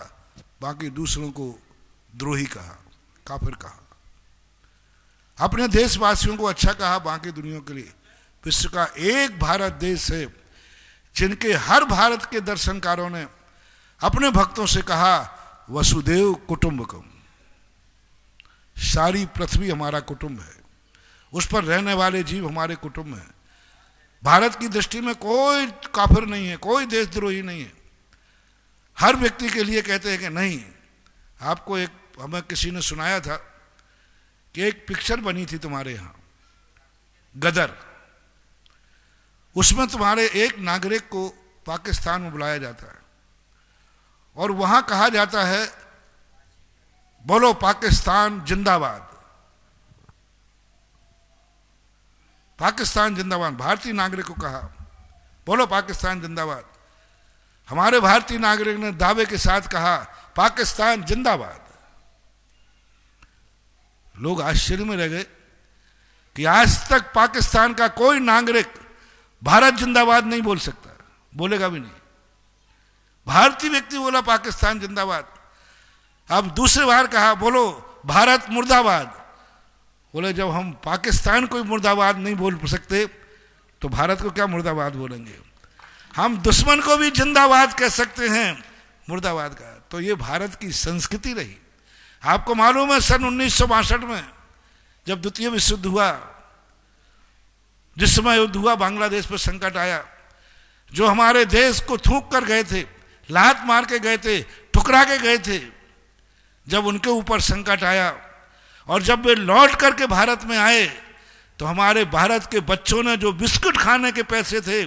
बाकी दूसरों को द्रोही कहा, काफिर कहा। अपने देशवासियों को अच्छा कहा, बाकी दुनिया के लिए। विश्व का एक भारत देश है जिनके हर भारत के दर्शनकारों ने अपने भक्तों से कहा वसुधैव कुटुंबकम, सारी पृथ्वी हमारा कुटुंब है, उस पर रहने वाले जीव हमारे कुटुंब हैं। भारत की दृष्टि में कोई काफिर नहीं है, कोई देशद्रोही नहीं है। हर व्यक्ति के लिए कहते हैं कि नहीं। आपको एक हमें किसी ने सुनाया था कि एक पिक्चर बनी थी तुम्हारे यहाँ, गदर। उसमें तुम्हारे एक नागरिक को पाकिस्तान में बुलाया जाता है और वहां कहा जाता है बोलो पाकिस्तान जिंदाबाद, पाकिस्तान जिंदाबाद। भारतीय नागरिक को कहा बोलो पाकिस्तान जिंदाबाद। हमारे भारतीय नागरिक ने दावे के साथ कहा पाकिस्तान जिंदाबाद। लोग आश्चर्य में रह गए कि आज तक पाकिस्तान का कोई नागरिक भारत जिंदाबाद नहीं बोल सकता, बोलेगा भी नहीं। भारतीय व्यक्ति बोला पाकिस्तान जिंदाबाद। अब दूसरी बार कहा बोलो भारत मुर्दाबाद। बोले जब हम पाकिस्तान को मुर्दाबाद नहीं बोल सकते तो भारत को क्या मुर्दाबाद बोलेंगे? हम दुश्मन को भी जिंदाबाद कह सकते हैं, मुर्दाबाद का। तो ये भारत की संस्कृति रही। आपको मालूम है सन 1962 में जब द्वितीय विश्व युद्ध हुआ, जिस समय युद्ध हुआ, बांग्लादेश पर संकट आया, जो हमारे देश को थूक कर गए थे, लात मार के गए थे, ठुकरा के गए थे जब उनके ऊपर संकट आया, और जब वे लौट करके भारत में आए तो हमारे भारत के बच्चों ने जो बिस्कुट खाने के पैसे थे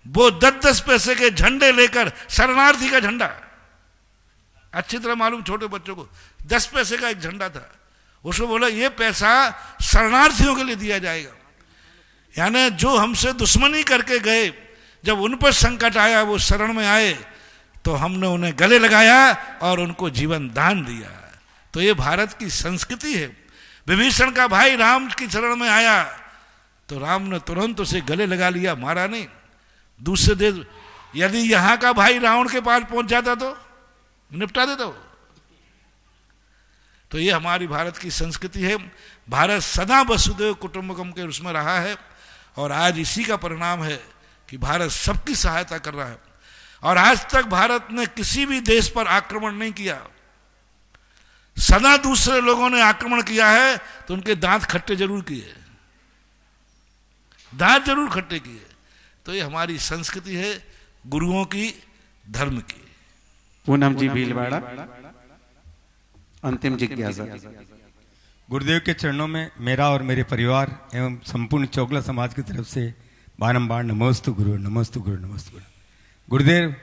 वो 10-10 पैसे के झंडे लेकर, शरणार्थी का झंडा, अच्छी तरह मालूम छोटे बच्चों को, 10 पैसे का एक झंडा था, उसको बोला ये पैसा शरणार्थियों के लिए दिया जाएगा। यानी जो हमसे दुश्मनी करके गए, जब उन पर संकट आया, वो शरण में आए, तो हमने उन्हें गले लगाया और उनको जीवन दान दिया। तो ये भारत की संस्कृति है। विभीषण का भाई राम की शरण में आया तो राम ने तुरंत उसे गले लगा लिया, मारा नहीं। दूसरे देश, यदि यहां का भाई रावण के पास पहुंच जाता तो निपटा देता वो। तो ये हमारी भारत की संस्कृति है। भारत सदा वसुधैव कुटुंबकम के उसमें रहा है, और आज इसी का परिणाम है कि भारत सबकी सहायता कर रहा है। और आज तक भारत ने किसी भी देश पर आक्रमण नहीं किया। सदा दूसरे लोगों ने आक्रमण किया है तो उनके दांत खट्टे जरूर किए, दांत जरूर खट्टे किए। तो ये हमारी संस्कृति है, गुरुओं की, धर्म की। पूनम जी भीलवाड़ा, अंतिम जिज्ञासा। गुरुदेव के चरणों में मेरा और मेरे परिवार एवं संपूर्ण चौगला समाज की तरफ से बारंबार नमोस्तु गुरु, नमोस्तु गुरु, नमोस्तु गुरु। गुरुदेव,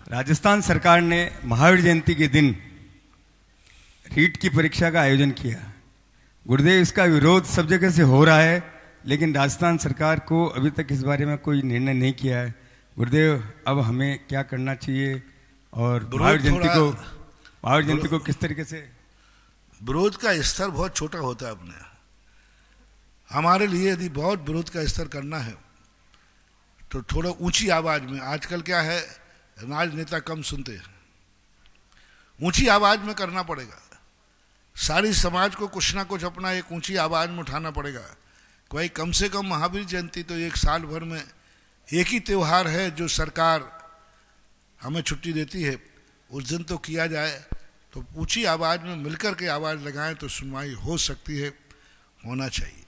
राजस्थान सरकार ने महावीर जयंती के दिन रीट की परीक्षा का आयोजन किया। गुरुदेव, इसका विरोध सब जगह से हो रहा है, लेकिन राजस्थान सरकार को अभी तक इस बारे में कोई निर्णय नहीं किया है। गुरुदेव, अब हमें क्या करना चाहिए और महावीर जयंती को किस तरीके से? विरोध का स्तर बहुत छोटा होता है अपने। हमारे लिए यदि बहुत विरोध का स्तर करना है तो थोड़ा ऊंची आवाज में, आजकल क्या है राजनेता कम सुनते हैं, ऊंची आवाज में करना पड़ेगा। सारी समाज को कुछ ना कुछ अपना एक ऊंची आवाज में उठाना पड़ेगा। कोई कम से कम महावीर जयंती तो एक साल भर में एक ही त्योहार है जो सरकार हमें छुट्टी देती है, उस दिन तो किया जाए। तो ऊंची आवाज में मिलकर के आवाज लगाएं तो सुनवाई हो सकती है, होना चाहिए।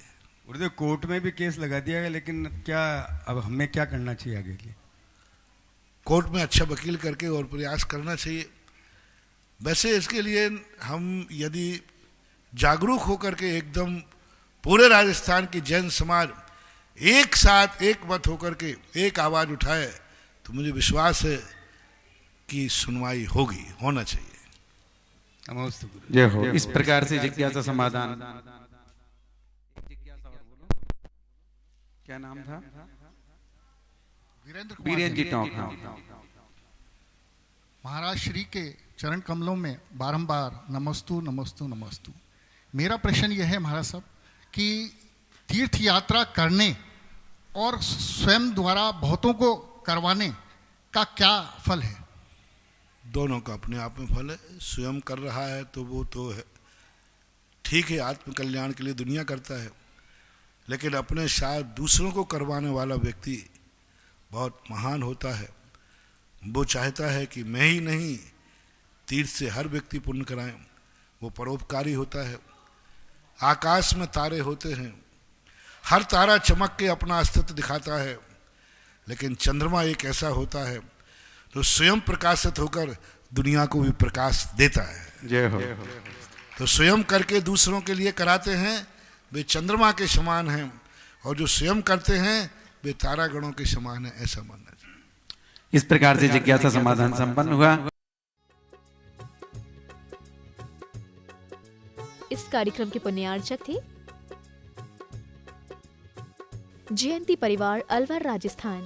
गुरुदेव, कोर्ट में भी केस लगा दिया है, लेकिन क्या अब हमें क्या करना चाहिए आगे के लिए? कोर्ट में अच्छा वकील करके और प्रयास करना चाहिए। वैसे इसके लिए हम यदि जागरूक होकर के एकदम पूरे राजस्थान की जैन समाज एक साथ एक मत होकर के एक आवाज उठाए तो मुझे विश्वास है कि सुनवाई होगी, होना चाहिए। नमस्ते गुरु। जय हो। इस प्रकार से जिज्ञासा समाधान। क्या नाम था? वीरेंद्र जी टोंक। महाराज श्री के चरण कमलों में बारंबार नमस्तु नमस्तु नमस्तु। मेरा प्रश्न यह है महाराज साहब कि तीर्थ यात्रा करने और स्वयं द्वारा बहुतों को करवाने का क्या फल है? दोनों का अपने आप में फल है। स्वयं कर रहा है तो वो तो है ठीक है, आत्म कल्याण के लिए दुनिया करता है, लेकिन अपने साथ दूसरों को करवाने वाला व्यक्ति बहुत महान होता है। वो चाहता है कि मैं ही नहीं, तीर्थ से हर व्यक्ति पुण्य कराएं। वो परोपकारी होता है। आकाश में तारे होते हैं, हर तारा चमक के अपना अस्तित्व दिखाता है, लेकिन चंद्रमा एक ऐसा होता है जो स्वयं प्रकाशित होकर दुनिया को भी प्रकाश देता है। जय हो। तो स्वयं करके दूसरों के लिए कराते हैं, वे चंद्रमा के समान हैं, और जो स्वयं करते हैं वे तारागणों के समान है, ऐसा मानना चाहिए। इस प्रकार से जिज्ञासा समाधान संपन्न हुआ। इस कार्यक्रम के पुण्यार्चक थे जयंती परिवार अलवर राजस्थान।